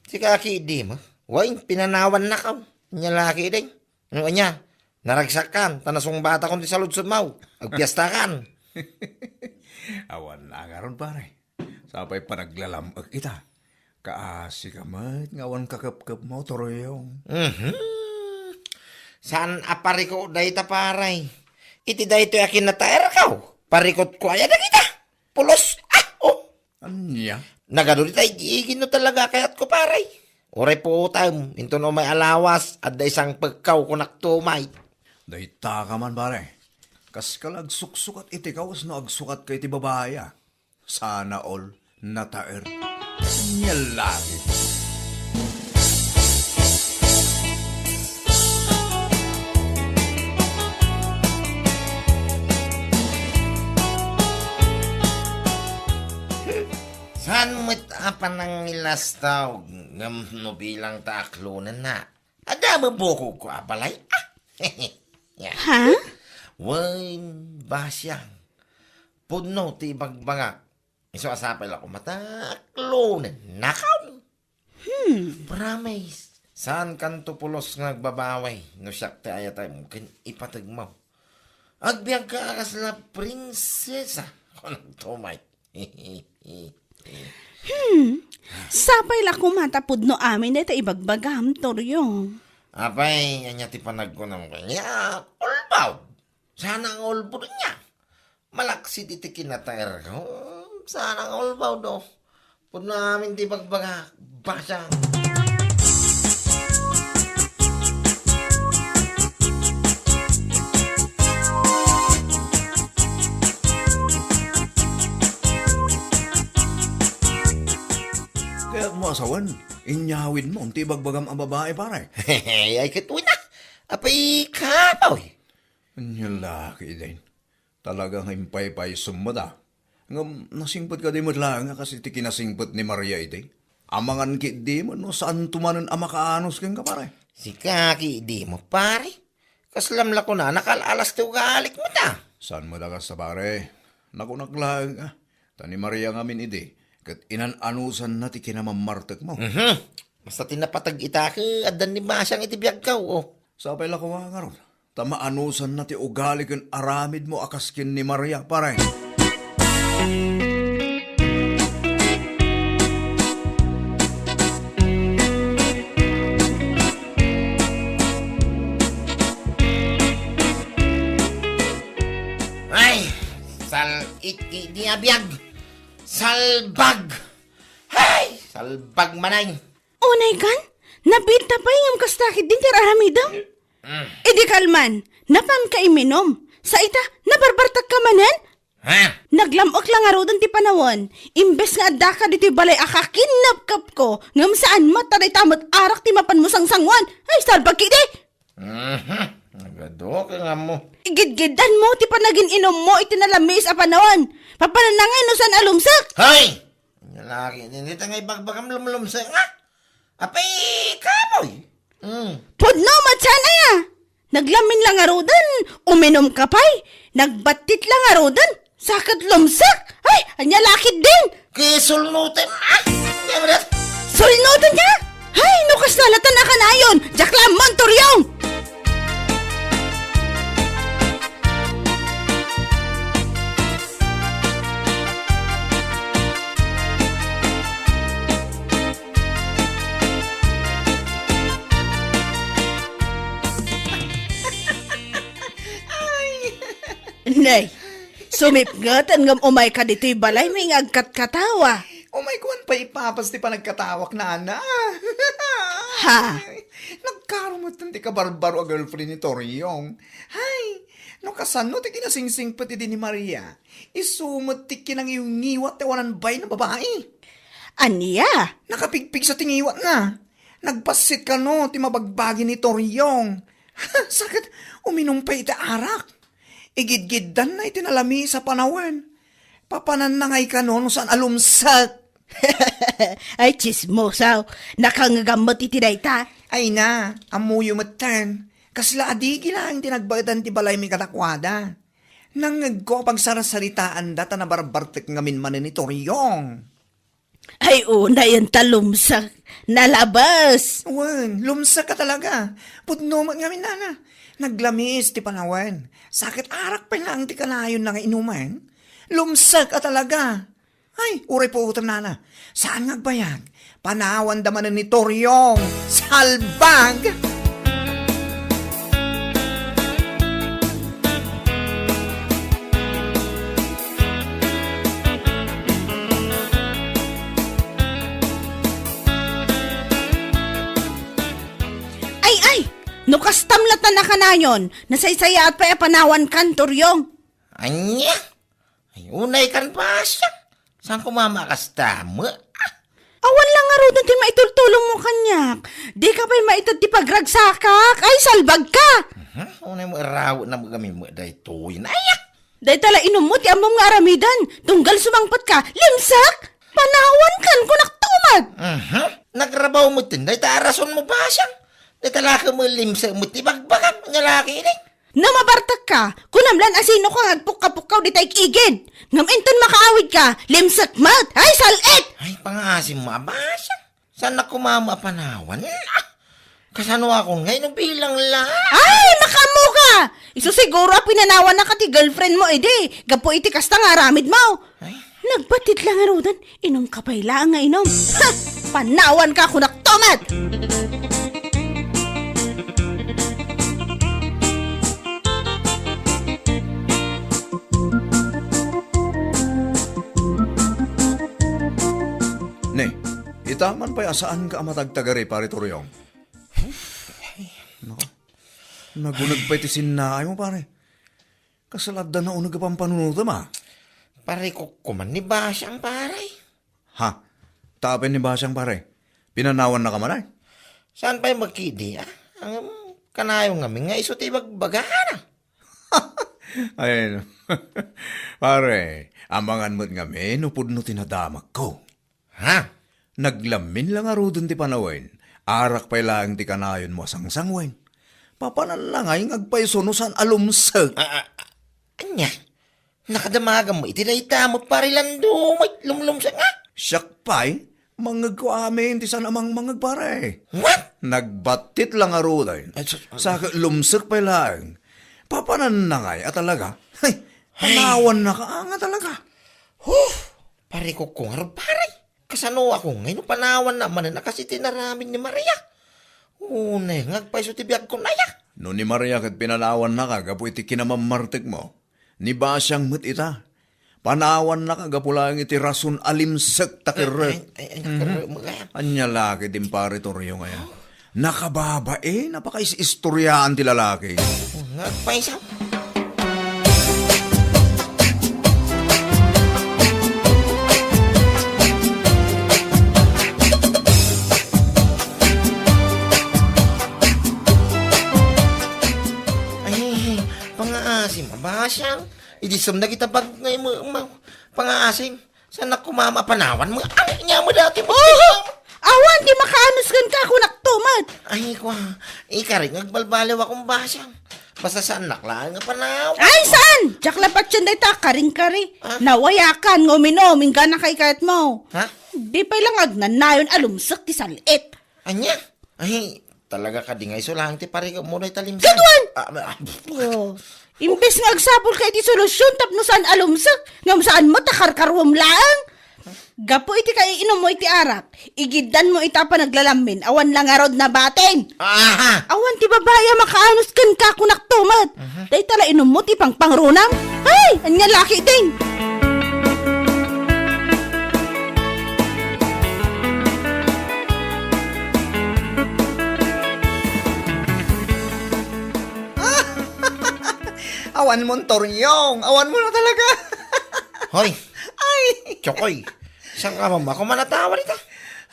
Si kaki di mo. Way, pinanawan na ka. Nya laki din. Ano niya? Naragsakan, tanasong bata kong di saludsod mau. Agpiyastakan. Awan na nga ron, pare. Sapay pa naglalamag ita. Kaasi ka mat, ngawan kakap-kap mo, Turyong. Saan apariko day ta paray? Iti day to yakin na taer kaw. Parikot ko aya na kita. Pulos. Anya? Nagaduli tayo, giigin no talaga kayat ko paray. Oray po tayo, into no may alawas, at da isang pagkaw ko naktumay. Dahita ka man, pare. Kas kalag suksukat iti kawas no agsukat kay ti babaya. Sana all nataer. Nyalagi. Saan mo't apan ng ilas tao, ngam no bilang taaklunan na. Ada mabuko ko apalay. Yeah. Ha? Wain basyang. Puno ti bagbangak. Iso asapay ako mataklunan. Nakaw. Promise. Saan kanto pulos nga nagbabaway? No siyak ti ayatay mo kin ipatagmaw. Agbiag ka akas na prinsesa. Kung tumay. Sapay la kumatapod no amin ito ibagbagam, Turyong. Apay, anya ti panag ko ng kanya. Ulbaw. Sana ang ulbo niya. Malaksi ti kinataer ko. Sana ang ulbaw do. Puno namin ti bagbaga. Basyang. Kaya mo asawan, inyawin mo, ti bagbagam ang babae, pare. Ay, katuwi na. Apay, kapaw. Nyalaki din. Talagang impay-pay sumada. Ngam, nasingpot ka di mo lang kasi ti kinasingpot ni Maria iti. Amangan ki di mo no saan tumanan ang makaanos kang ka pare. Si kaki, di mo pare. Kaslamla ko na, nakalalas ti ugalik mo ta. Saan mo dagas sa pare? Naku naklang ah. Tani Maria ngamin iti. Kat inananusan na ti kinamamartak mo. Basta tinapatag itake, adan ni Masyang iti biyag ka, oh. Sapay la ko nga ron. Tamaanusan na ti ugali ken aramid mo akaskin ni Maria, pare. Ay, iti di abiyag. Salbag. Hay, salbag manay. Unay kan? Napita pa yung kastakit din ti aramidam? Idi kalman, napan ka iminom. Sa ita, nabarbartag ka manen? Ha? Naglamok lang aro doon ti panawon. Imbes nga adda ka dito balay akakinapkap ko. Ngam saan mataray tamot arak ti mapan mo sangwan. Ay, salbag kiti! Nagado ka nga mo. Igidgidan mo ti panagin inom mo iti nalamis a panawon. Papananangay no san alumsak. Hoy! Lalaki, hindi nga ibagbagam lumlumsa nga. Apay, kamoy. Pudno, matsana ya! Naglamin lang aro doon. Uminom ka pa'y. Nagbatit lang aro doon. Sakit lumsak. Ay, anya lakit din. Kisulnutin. Yaman Sulnotan niya? Ay, nukas nalatan na ka na yun. Jaklam, Montoryong! Nay, sumipgatan ngam umay ka dito'y balay may ngagkat katawa. Oh my God, pa ipapas ti pa nagkatawak na ana. Ha? Nagkarumot ti ka barbaro a girlfriend ni Toriong. Hay, no kasano ti kinasingsing pati din ni Maria. Isumot ti kinang iyong ngiwat ti wanan bay na babae. Aniya? Nakapigpig sa tingiwat nga. Nagpasit ka no, ti mabagbagi ni Toriong. Sakit, uminom pa iti arak. Igidgidan na itinalami sa panawan. Papanan na ngay ka no, saan alumsak. Ay, chismosaw. Nakangagamot itinay ta. Ay na, amuyo matan. Kasla adigi lang tinagbagdan ti balay mi katakwada. Nangagko pag sarasaritaan data na barbartek ngamin manin ni Toriong. Ay, una yung talumsak. Nalabas. Wan, lumsak ka talaga. Pudno man ngamin nana. Naglamis ti panawan. Sakit arak pa lang ti kanayon na nga inuman. Lumsak ka talaga. Ay, uray po utam nana. Saan ngagbayag? Panawan damanan ni Toriong. Salbag! Ay! Nukas tamlatan na ka na yun. Nasaysaya at panawan kan, Toryong. Anya? Ay, unay kan pa siya. Saan kumamakas tama? Awan lang nga ro ti maitultulong mo kanyak. Di ka pa'y maitad ti pagragsakak. Ay, salbag ka. Unay mo araw na kami mo dahi tuwin. Ayak! Dahil tala inom mo ti amom nga aramidan. Tunggal sumangpat ka. Limsak! Panawan kan kunak tumag. Nagrabaw mo tin. Dahi taarason mo ba siya? Dahi talaka mo limsa mo ti bagbagan. Nga laki ini. Namabartak ka. Kunamlan asino ka agpukka-pukkaw di tayo igid. Ngam inton makaawid ka. Limsak mat. Ay, salit! Ay, pangasim mo ba siya? Saan na kumama panawan? Kasano ako ngayon bilang lang. Ay, makamu ka! Iso siguro pinanawan na ka ti girlfriend mo, edi. Gapo iti kasta nga aramid mo. Ay. Nagbatit lang nga rodan. Inom ka pa'y lang nga inom. Ha! Panawan ka kunak tomat! Ne, itaman pa saan ka amatagtagari, pare Toriong? Nako, nagunag pa iti sinnaay mo, pare. Kasalad na unag ka pang panunutam, ah. Pare ko kuman ni Basyang pare. Ha? Tapin ni Basyang, pare. Pinanawan na ka man, ay. Saan pa'y magkidi, ah? Ang kanayo nga nga iso ti bagbagana. Ay, pare, amangan mo't nga men, upod no tinadamak ko. Ha? Naglamin lang aro dun ti panawin. Arak pa'y lang ti kanayon mo sangsangwen. Papanan lang ay ngagpaiso no saan alumsag. Anya? Nakadamaga mo itinayta mo pare lando. May lumlumsa nga. Siyak pa'y, mangag ko amin ti saan amang mangag pare. What? Nagbatit lang aro dahin. Ay, sus- Sa lumsag pa'y lang. Papanan na nga talaga. Ay, panawan na ka nga talaga. Pare ko kung harap pare. Kasano ako ngayon panawan naman na kasi tinaramin ni Maria. Unay, ngagpaiso tibiyag ko naya. No ni Maria kat pinanawan na ka, gapo iti kinamamartik mo. Ni ba siyang mat ita? Panawan na ka, gapo lang iti rason alimsek takiret. Anya laki din pare Toryo ngayon. Nakababae, napaka-istoryaan ti lalaki. Ngagpaiso. Pangaasim, abasyang. Idisam na kita pag ngayon mo, pangaasim. Sana kumama panawan mo. Ay, niya mo dati mo. Awan, di makaanusgan ka ako naktumad. Ay, kwa. Ikarin, nagbalbaliw akong basyang. Basta sa anak lang nga panawan. Ay, saan? Diyak lapat siya dahi ta, karing-kari. Nawayakan, nguminoming ka na kay kahit mo. Ha? Di pa ilang agnan na yun alumsak ti salit. Anya? Ay, talaga ka di nga iso lang ti pare mo na italimsan. Kadwan! Oh. Imbes nga agsapol kay di solusyon tapno saan alumsak, ngam saan mo takarkarwam lang. Gapo iti kay inom mo iti arak, igidan mo ita pa naglalamin, awan lang arod na batin. Aha! Awan ti babaya makaanus kan ka kunak tumat. Day tala inom mo ti pang pangrunam. Ay, anya laki din. Awan mo, Toryong. Awan mo na talaga. Hoy! Ay! Chokoy! Saan ka mama? Kung manatawa nita.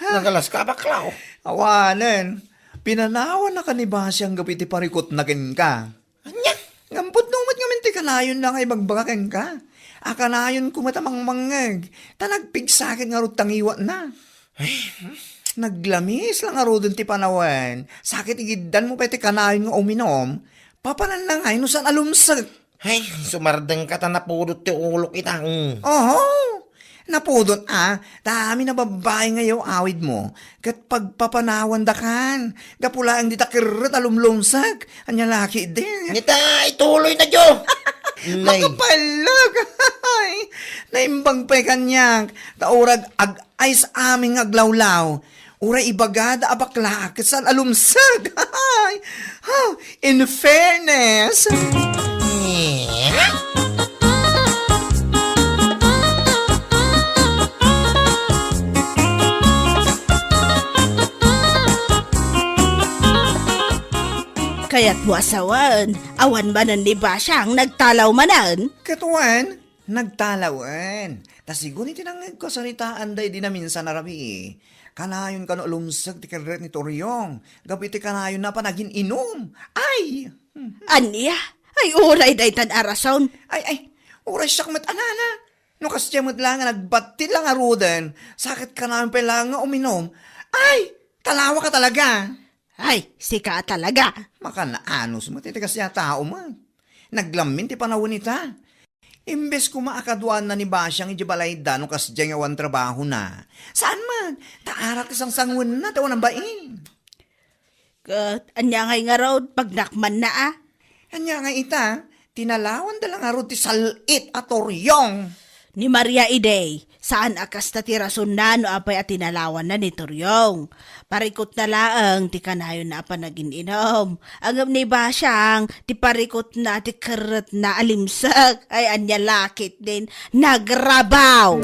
Nagalas ka baklaw. Awanan. Pinanawan na ka ni Basyang gapiti parikot na kin ka. Anya? Ngampot numat nga minti kanayon na kay bagbagaken ka. Akanayon kumatamang mangag. Tanagpigsakin nga rutang iwa na. Naglamis lang nga rodon ti panawan. Sakit igidan mo pati kanayon nga uminom. Papanan na nga, no saan alumsag. Ay, sumardeng ka ta napudot ti ulok itang. Oho, napudot dami na babae ngayon awid mo. Kat pagpapanawan da kan, gapula ang ditakirit alumlumsag. Anya laki din. Nita, ituloy na jo! Nay. Makapalag! Naimbang pa'y kanyang, taurag ag-ice aming aglawlaw. Uray ibagada abakla, kasan alumsag. In fairness. Kaya't wasawan, awan ba nan di ba siyang nagtalaw manan? Katuan, nagtalawan. Tasigun iti nang kasaritaan day di na minsan narabi. Kanayon ka no lumsag ti karet ni Toryong. Gabi ti kanayon na pa naging inom. Ay! Anya? Ay uray day tan arason. Ay, oras siya mat anana. No kasya mat lang nga nagbatil lang arudan. Sakit ka namin pa lang nga uminom. Ay! Talawa ka talaga. Ay, sika talaga. Maka naanos mo, titigas niya tao man. Naglamin ti panawin ita. Imbes kumaakadwan na ni Basyang ijibalay da no kasya nga wan trabaho na. Saan man? Taarak isang sangun na tawa ng bain. Anya ngay nga road, pag nakman na Anya nga ita, tinalawan da lang aro ti salit at Toryong. Ni Maria Idey, saan akas na ti rason na no apay at tinalawan na ni Toryong. Parikot na laang ti kanayon na pa naging inom. Angam ni Basyang, ti parikot na ti karat na alimsak. Ay anya lakit din, nagrabaw.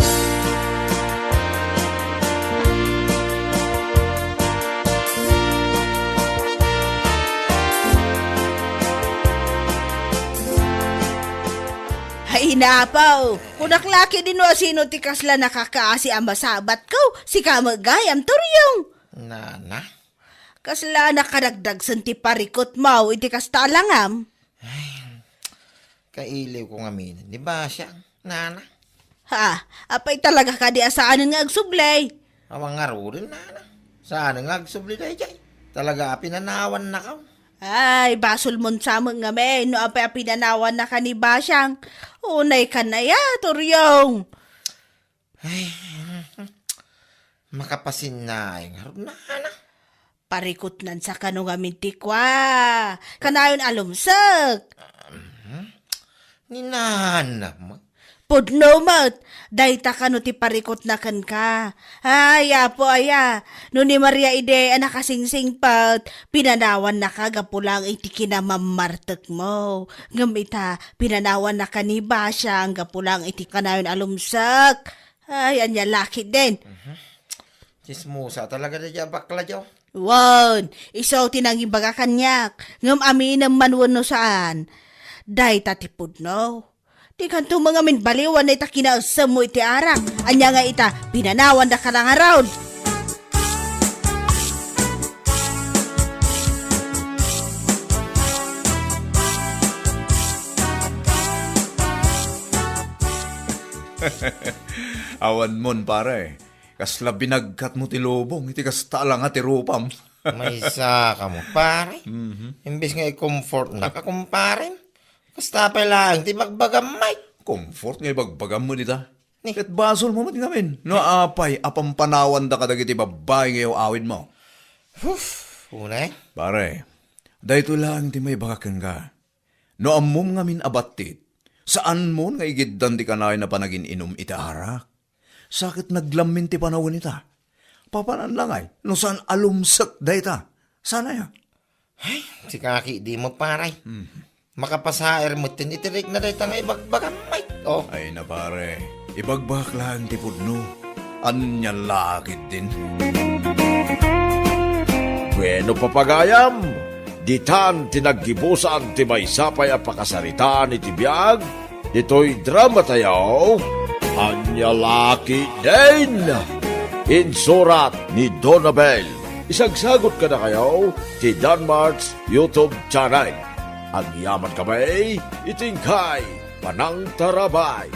Ay napaw, kunaklaki din wa sino ti kasla nakakaasi ang masabat ko, si kamagayam Toryong. Nana? Kasla nakadagdag san ti parikot mo, iti kastalangam. Kailiw ko nga min. Di ba siya? Nana? Ha, apay talaga ka di asaanan nga agsublay. Awang nga rin, nana. Saan nga agsubli na ijay? Talaga pinanawan na ka. Ay, basol mon sa mga men, no apay pinanawan na ka ni Basyang. Unay ka na ya, Toryong. Ay, makapasin na. Nana. Parikot nan sa kano nga mintikwa. Kanayon alumsak. Ninana mo. Pudno mat, dayta ka no ti parikot na kan ka. Ay, apo aya, no ni Maria ide anak kasingsing pat, pinanawan na ka gapulang iti kinamamartek mo. Ngamita, pinanawan na ka ni Basya ang gapulang iti kanayon alumsak. Ay, anya laki din. Chismosa talaga na dyan bakla dyan. Wan, isaw tinanging baga kanyak, ngam amin ang manwan no saan. Dayta ti pudno. Di kanto mga minbaliwan na ita kinausam mo iti arak. Anya nga ita, pinanawan na ka lang around. Awan mon, pare. Kasla binagkat mo ti lobong, iti kasta lang ti rupam. May isa ka mo, pare. Imbis nga i-comfort na ka, kumpare. Basta pa lang, di magbagamay. Comfort nga bagbagam mo nita. Kat basol mo gamin. No apay, apampanawan da kadag iti babae ngayon awin mo. Unay? Pare, dahito lang ti may bakakan ka. No amom nga min abatit, saan mo nga igiddan ti kanay na panagin inom iti arak? Sakit naglamin ti panawin ita. Papanan lang ay, no saan alumsak dayta. Sana ya? Ay, si kaki di mo paray. Makapasair mo tin itirik na dayta nga ibagbagamay. Oh, Ay na pare, ibagbak lang ti pudno. Anya lakit din. Bueno papagayam, ditan tinaggibusan ti maysapay a pakasaritaan iti biag, dito'y drama tayo, anya laki din. Insurat ni Donabel. Isagsagot ka na kayo ti Danmarks YouTube channel. Ang yaman kamay, itingkay, panang tarabay.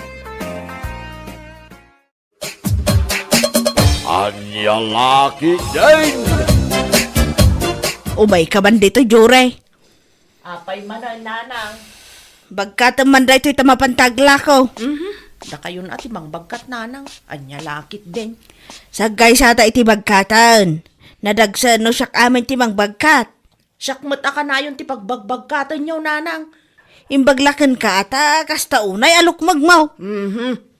Anya laki din. Umay ka man dito, Jure. Apay man ang nanang. Bagkat man dito ita mapantagla ko. Da kayon ati mang bagkat nanang. Anya lakit din. Sagay sa ta iti bagkatan. Nadagsan no siyak amin ti mang bagkat. Syakmat ka na yun ti pagbagbagkatan nyo nanang. Imbaglakan ka ata, kasta unay alukmag mo.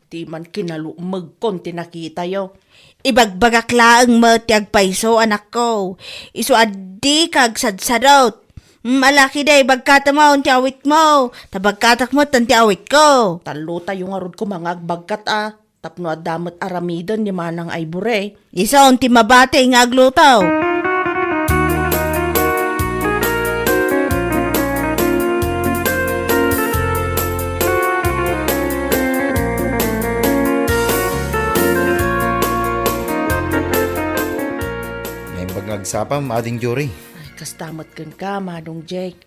Ti man kinalumag kon ti nakita yo. Ibagbagak laang mo ti agpaiso anak ko. Isu addi kag sadsadot. Malaki day bagkata mo ti awit mo. Tabagkatak mo ti awit ko. Talo tayo nga rod ko mga agbagkat Tapno at damat aramidan ni manang ay bure. Isa ti mabate nga aglutaw. may bagsapam, ading jury. Ay, kastamat ka manong Jake.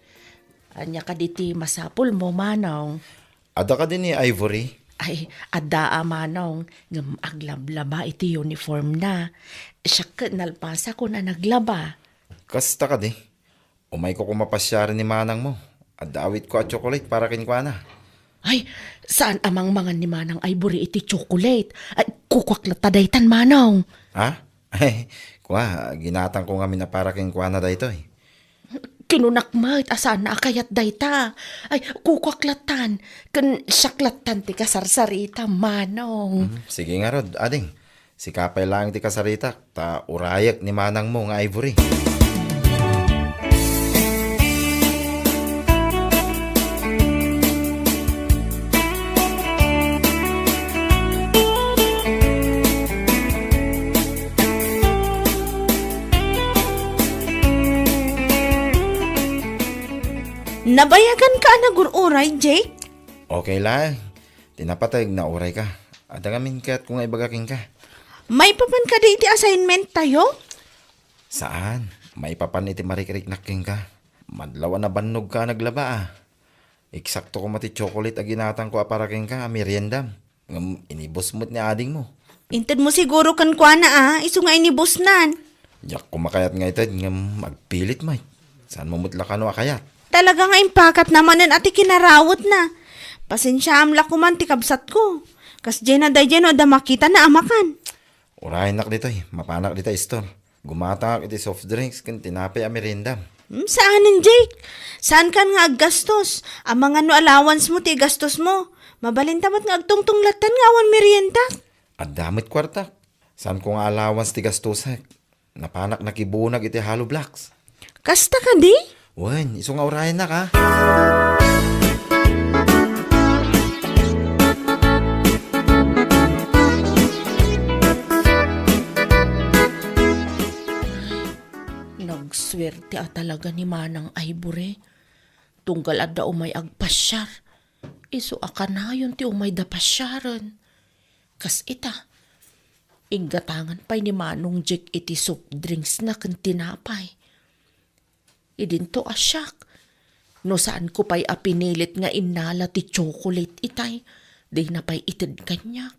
Anya ka diti masapul mo manong. Ada ka din ni Ivory. Ay, adda manong. Ngam aglablaba iti uniform na. Siya nalpasa ko na naglaba. Kasta ka di. Umay ko kumapasyaran ni manang mo. At awit ko at chocolate para kinkwa na. Ay, saan amang mga ni manang ay buri iti chocolate? Ay, kukwaklatadaytan manong. Ha? Ay, kwa, ginatang ko nga na para kinkwa na dayto eh. Kinunakmat, asan na akayat dayta. Ay, kukwaklatan. Kan syaklatan ti kasarsarita, manong. Sige nga rod, ading. Si kapay lang ti kasarita, ta urayak ni manang mo nga Ivory. Nabayagan ka na gururay, Jake? Okay lang. Tinapatay na uray ka. Ada ngamin kat kung ibagaking ka. May papan ka di iti assignment tayo? Saan? May papan iti marikirik naking ka. Madlawan na bannog ka naglaba Eksakto ko mati chocolate aginatang ko aparaking ka, meriendam. Inibos mo't ni ading mo. Inted mo siguro kan kwa na iso nga inibus nan. Yak kumakayat nga ito, nga magpilit may. Saan mo mutla ka no akayat? Talaga nga impakat naman nun ati kinarawot na. Pasensya amla ko man ti kabsat ko. Kas dyan na day dyan o da makita na amakan. Urahin nak dito mapanak dito istol. Gumata iti soft drinks kan tinapay a merenda. Saanin, Jake? Saan kan nga aggastos? Ang mga no allowance mo, ti gastos mo. Mabalintamat nga agtungtunglatan nga awan merienda. At damit kwarta. Saan ko nga allowance ti gastosak? Napanak nakibunag iti Hollow Blocks. Kasta ka di? Wen, iso nga urayan na ka. Nagswerte talaga ni Manang Ivory. Tunggal adda umay agpasyar. Iso akanayon ti umay da pasyaran. Kas ita, igatangan pa'y ni Manong Jack iti soft drinks na kan tinapay. Idinto asyak. No saan ko pa'y apinilit nga inala ti chocolate itay. Di na pa'y itid kanyak.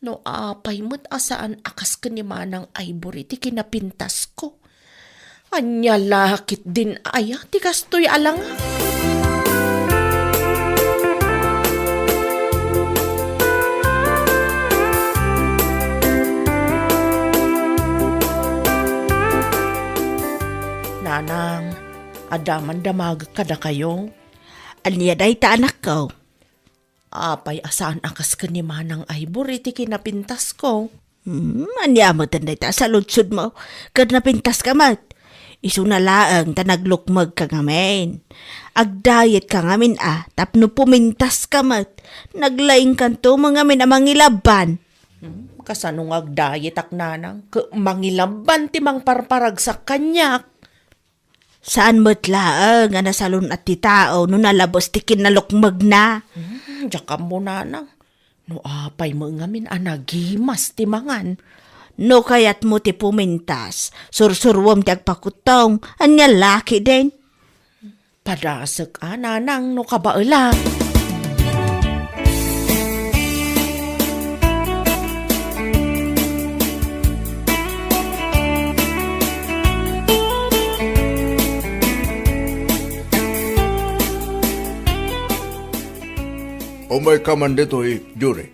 No apay mo't asaan akas ka ni Manang Ivory ti kinapintas ko. Anya lakit din aya ti kastoy alang. Nanang, adaman damag kada kayo. Anya day ta anak ko. Apay asaan akas ka ni Manang Ivory ti kinapintas ko. Anya mo tanday ta sa lutsud mo. Kad napintas ka mat. Isu na laang ta naglukmag ka ngamin. Agdayet ka ngamin tapno pumintas ka mat. Naglaing kanto mga min amang ilaban. Kasanong agdayet ak nanang, mangilaban ti mang parparag sa kanyak. Saan mo't laang nga nasalon at ti tao no nalabos ti kinalukmag na. Diyan mo nanang, no apay mo ngamin anagimas ti mangan. No kayat mo ti pumintas, sursurwam ti agpakutong, anya laki din. Padasag nanang no kabaela. O may kaman dito Jure.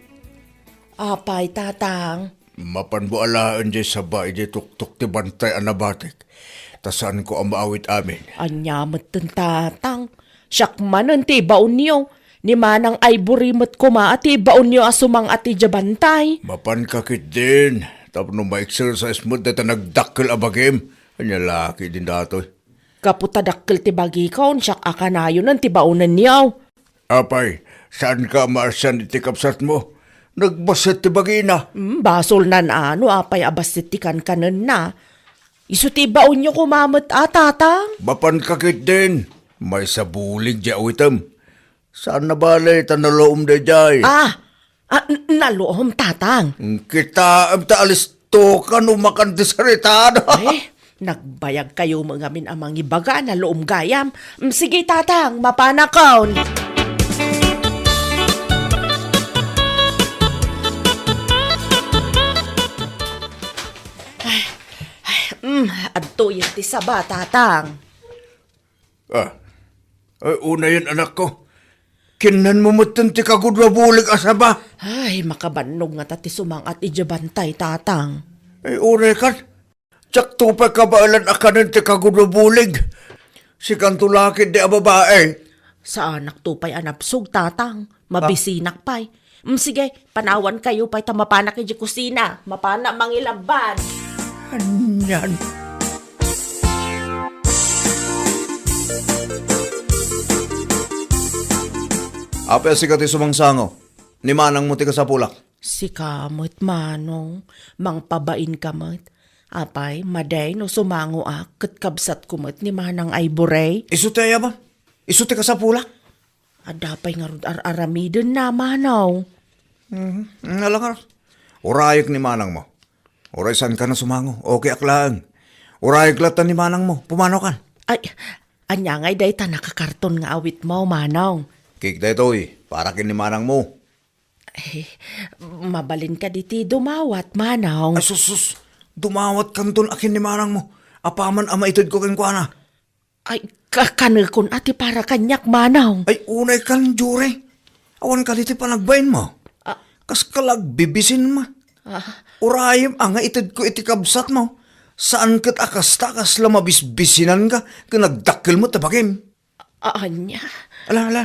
Apay tatang. Mapanbualaan di sa bae di tuktok ti bantay anabatik. Tasan ko ang maawit amin. Anyamat ten tatang. Siyak manan ti baon niyo. Ni Manang Ivory mat kuma ati baon niyo asumang ati jabantay. Mapan kakit din. Tapno ma-exercise mo dito nagdakkel abagim. Anya laki din datoy. Kaputadakkel ti bagi kaon siyak akanayon ng ti baonan niyo. Apay, saan ka maarsan iti kapsat mo? Nagbasit ti bagina. Basol nan ano apay abasit ti kanan na. Isu ti baon niyo kumamot tatang. Mapan kakit din. May sabulig di awitam. Saan na balay tanaloom de jay? Naloom tatang. Kita am taalisto ka numakan ti saritado. Nagbayag kayo mga min amang ibaga na loom gayam. Sige tatang, mapanakaon. Adto yung ti saba tatang. Ay, una yun anak ko. Kinan mo mutan ti kagudwa bulig asaba. Ay, makabanog nga tati sumang at ijabantay tatang. Ay, una kan. Tsak tupay kabaalan akanan ti kagudwa bulig. Si kantulakid di ababae. Sa anak tupay anapsog tatang. Mabisinak pay. Sige, panawan kayo pay tamapanak iji kusina. Mapana mangilaban. Anyan. Apel si kati sumangsango. Ni manang mo ti kasapulak. Si kamot manong, mangpabain kamot. Apay, maday no sumango ket kabsat kumot ni Manang Ivory. Isu ti ba? Isu ti kasapulak? Adapay nga rod aramiden na manaw. Alangar. Urayok ni manang mo. Uray saan ka na sumango? Okay aklaan. Urayok latan ni manang mo. Pumano kan? Ay, anya ngay day ta nakakarton nga awit mo, manaw. Kik da ito para kin ni manang mo. Mabalin ka diti dumawat, manaw. Ay sus, dumawat kanton akin ni manang mo. Apaman ama itod ko kin kwa na. Ay, kakanil ati para kanyak, manaw. Ay unay kan, Jure. Awan ka diti panagbayin mo. Kas kalag bibisin ma. Urayam ang nga itid ko iti kabsat mo. Saan kat akas-takas lamabisbisinan ka kung nagdakkel mo tabagim? Anya? Ala,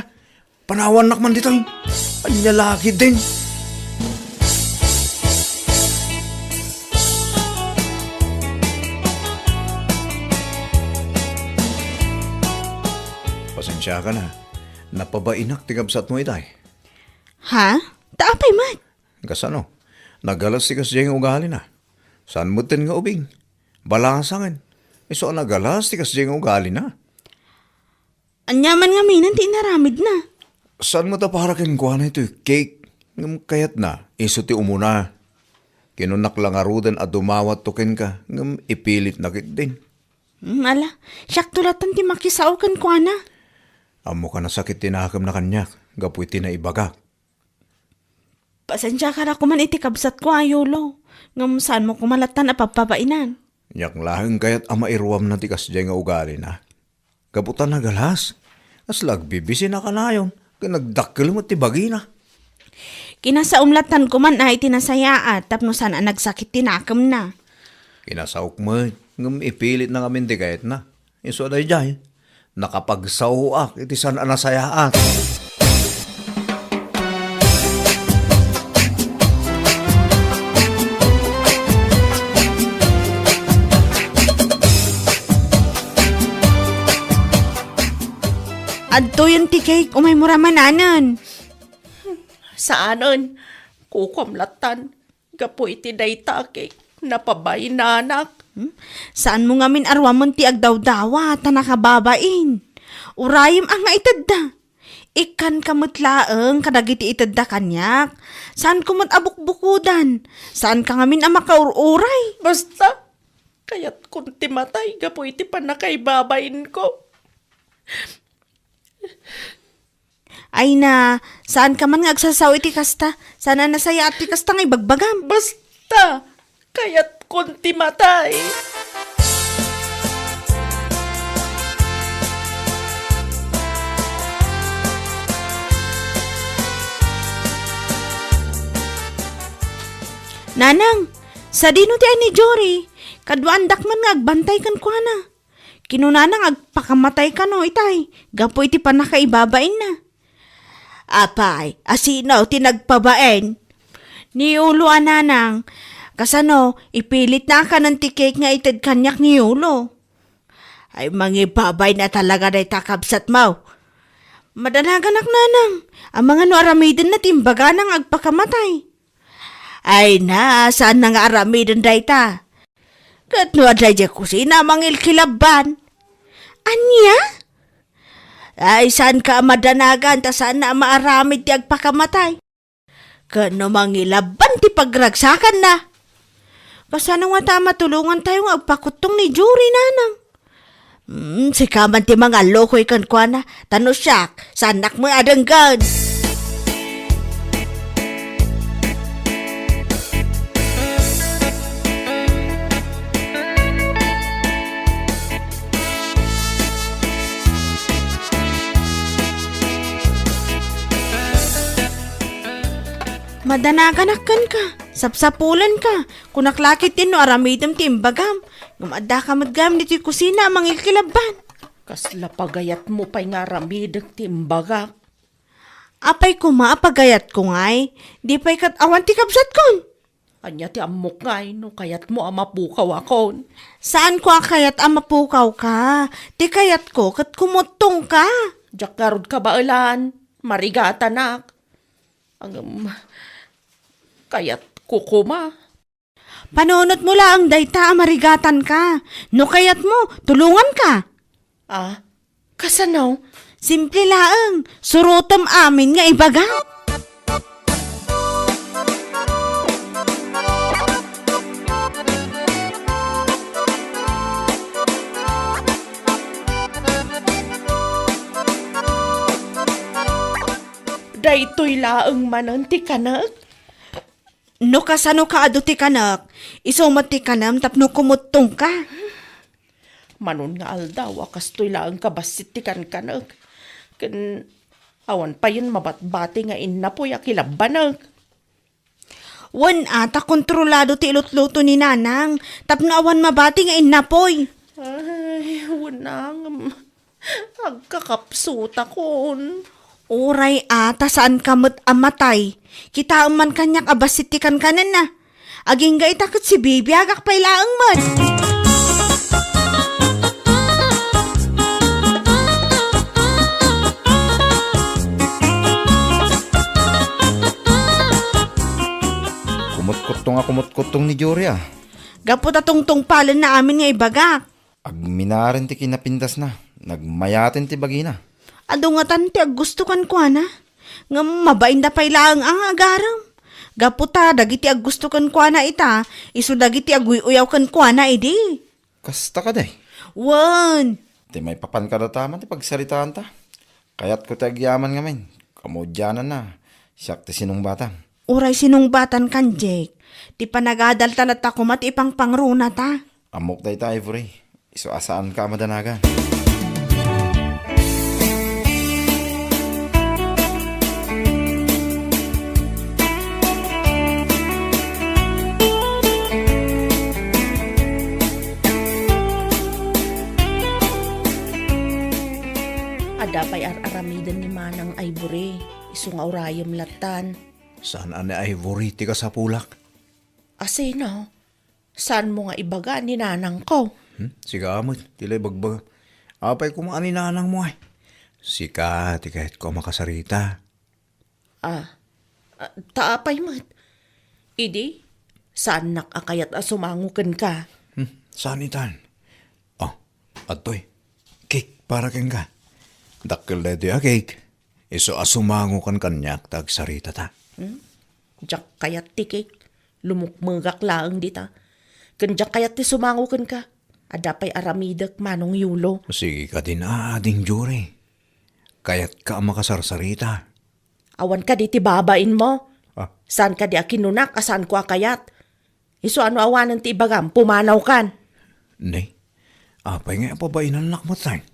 panawan nakman dito. Anya laki din. Pasensya ka na. Napabainak ti kabsat mo itay. Ha? Taapay man. Kasano? Nagalas ti kas diyang ugali na. Saan mo tin nga ubing? Balasangin. Iso nagalas ti kas diyang ugali na. Anyaman nga minan ti naramid na. Saan mo ta parakin kuha na ito cake? Ngam kayat na, iso ti umuna. Kinunak lang arudan at dumawat tukin ka, ngam ipilit na kit din. Ala, siyak tulatan ti makisaw kan ko na. Amo ka na sakit tinakam na kanyak, gapoy tinaibaga. Pasensya ka na kuman iti kabsat ko ayolo. Ngam saan mo kumalatan na papapainan. Yak laheng kayat ama iruam na tikas dyan nga ugali na. Gaputan na galas. As lagbibisi na kanayon, nagdakkel mo ti bagi na. Kinasaumlatan ko man ay tinasayaat tapno sana nagsakit tinakam na. Kinasaok mo, ngam ipilit na kami di kayat na. Iso day jay, nakapagsahuak, iti saan anasayaat. Adto yung tikay umay muramananan. Saanon? Kukumlatan. Gapo iti dayta kay napabay na anak. Saan mo ngamin arwamon ti agdawdawa ta nakababain? Urayim ang nga itadda. Ikan kamutlaeng kadagiti itadda kanyak. Saan kumot abukbukudan? Saan ka ngamin ang makaururay? Basta, kaya't kunti matay, gapo iti panakaibabain ko. Ay na, saan ka man nga agsasaw iti kasta? Sana nasaya at ti kasta nga ibagbagam. Basta, kaya't kunti matay. Nanang, sa dino ti ay ni Jory, kadwandak man nga agbantay kan kwa na. Kinunanang agpakamatay ka no itay, gapo iti panakaibabain na. Apay, asinaw tinagpabain. Ni ulo ananang, kasano ipilit na ka ng tikik nga itid kanyak ni ulo. Ay mangibabay na talaga na itakabsat mo. Madalaganak nanang, ang mga no aramidin na timbaga nang agpakamatay. Ay na, saan na nga aramidin da ita? Kat no aday di kusina mangil kilaban. Anya? Ay saan ka madanagan ta saan na maaramid ti agpakamatay? Kano mangilaban ti pagragsakan na? Kasano nga ta matulungan tayo nga agpakutong ni Jory nanang. Sikaman ti mga lokoy kan kwa na, tano siyak, sanak mo adanggan. Madanaganakan ka, sapsapulan ka, kunaklakit din no aramidam timbagam, gumadda ka madgam dito yung kusina amang ikilaban. Kasla pagayat mo pa'y nga ramidang timbagak. Apay ko maapagayat ko ngay, di pa'y katawa ti kabsat kon. Anya ti amok ngay, no kayat mo amapukaw akon. Saan ko kayat amapukaw ka? Di kayat ko kat kumutong ka. Diyak garod ka ba ulan? Marigata nak. Kayat kukuma. Panunot mo lang dayta marigatan ka. No kayat mo, tulungan ka. Ah, kasanaw? Simple laang, surutom amin nga ibaga. Daytoy laang mananti kanak. No kasano ka aduti kanak, isumati kanam tapno kumutong ka. Manon nga aldaw, akastoy laang kabasit ti kanak. Awan pa yun mabatbati nga inapoy akilabanag. Wan ata kontrolado ti ilot-luto ni nanang. Tapno awan mabati nga inapoy. Ay, wanang. Agkakapsuta kon. Uray ata saan kamot amatay. Kita man kanyak abasitikan kanan na. Aging ga itakot si Bibi agak pailaang man. Kumut-kutong ni Jory ah. Gapot atong palan na amin nga ibagak. Agminarin ti kinapintas na. Nagmayatin ti bagina. Ado nga tanti ag gusto kan kwa na. Nga mabain da pailaang ang agaram. Gaputa dagiti ag gusto kan kwa na ita. Isu dagiti ag uyaw kan kwa na idi. Kasta ka day. Wan. Ti may papan ka na tama ti pagsaritaan ta. Kaya't ko ti agyaman nga men. Kamudyanan na. Siyak ti sinong batang. Uray sinungbatan kan Jake. Ti panagadal talat ako mati ipang pangruna ta. Amok day ta Ivory. Iso asaan ka madanagan. Adapay aramidan ni Manang Ivory. Isung aurayam latan. Saan ane Ivory ti ka sa pulak? Asino? Saan mo nga ibaga ni nanang ko? Sigamot, tilay bagbag. Apay kumaan ni nanang mo ay. Sika, ti kahit ko makasarita. Taapay mat. Idi, saan nakakayat asumangukan ka? Saan itan? Oh, atoy. Cake, para keng ka. Dakil na ito cake. Iso asumango kan kanyak tag sarita ta. Diyak kayat ti cake. Lumukmagak laang dita. Kandiyak kayat ti sumangukan ka. Adapay aramidak manong yulo. Sige ka din ading Jory. Kayat ka makasarsarita. Awan ka di ti babain mo. Ah. Saan ka di akinunak, asan ko akayat. Iso ano awanan ti ibagam, pumanaw kan. Nay, apay nga pabainan nakmatan.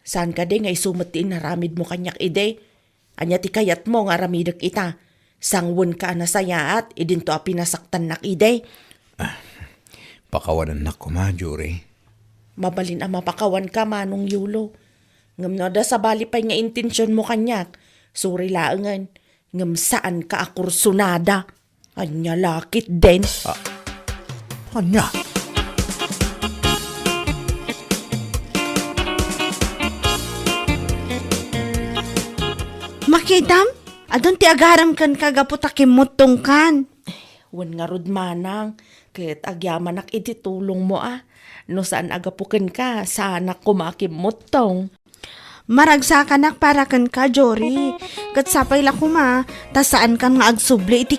Saan ka di nga isumat ti inaramid mo kanyak ide. Anya ti kayat mo nga aramidak ita. Sangwon ka na sayaat, idinto a pinasaktan nak ide. Pakawanan na ko ma, Jory. Mabalin ang mapakawan ka manong yulo. Ngam no da sa bali pa'y nga intensyon mo kanyak. Suri laangan. Ngam saan ka akursunada. Anya lakit din. Anya? Makidam? Adon ti agaram kan kagaputakim tong kan. Wan nga rod manang. Kahit agyaman ak iti tulong mo ah. No saan agapukin ka, saan ak kumakim mo tong. Maragsa ka nak para kan ka, Jory. Kat sapay la kuma, ta saan kan nga agsubli iti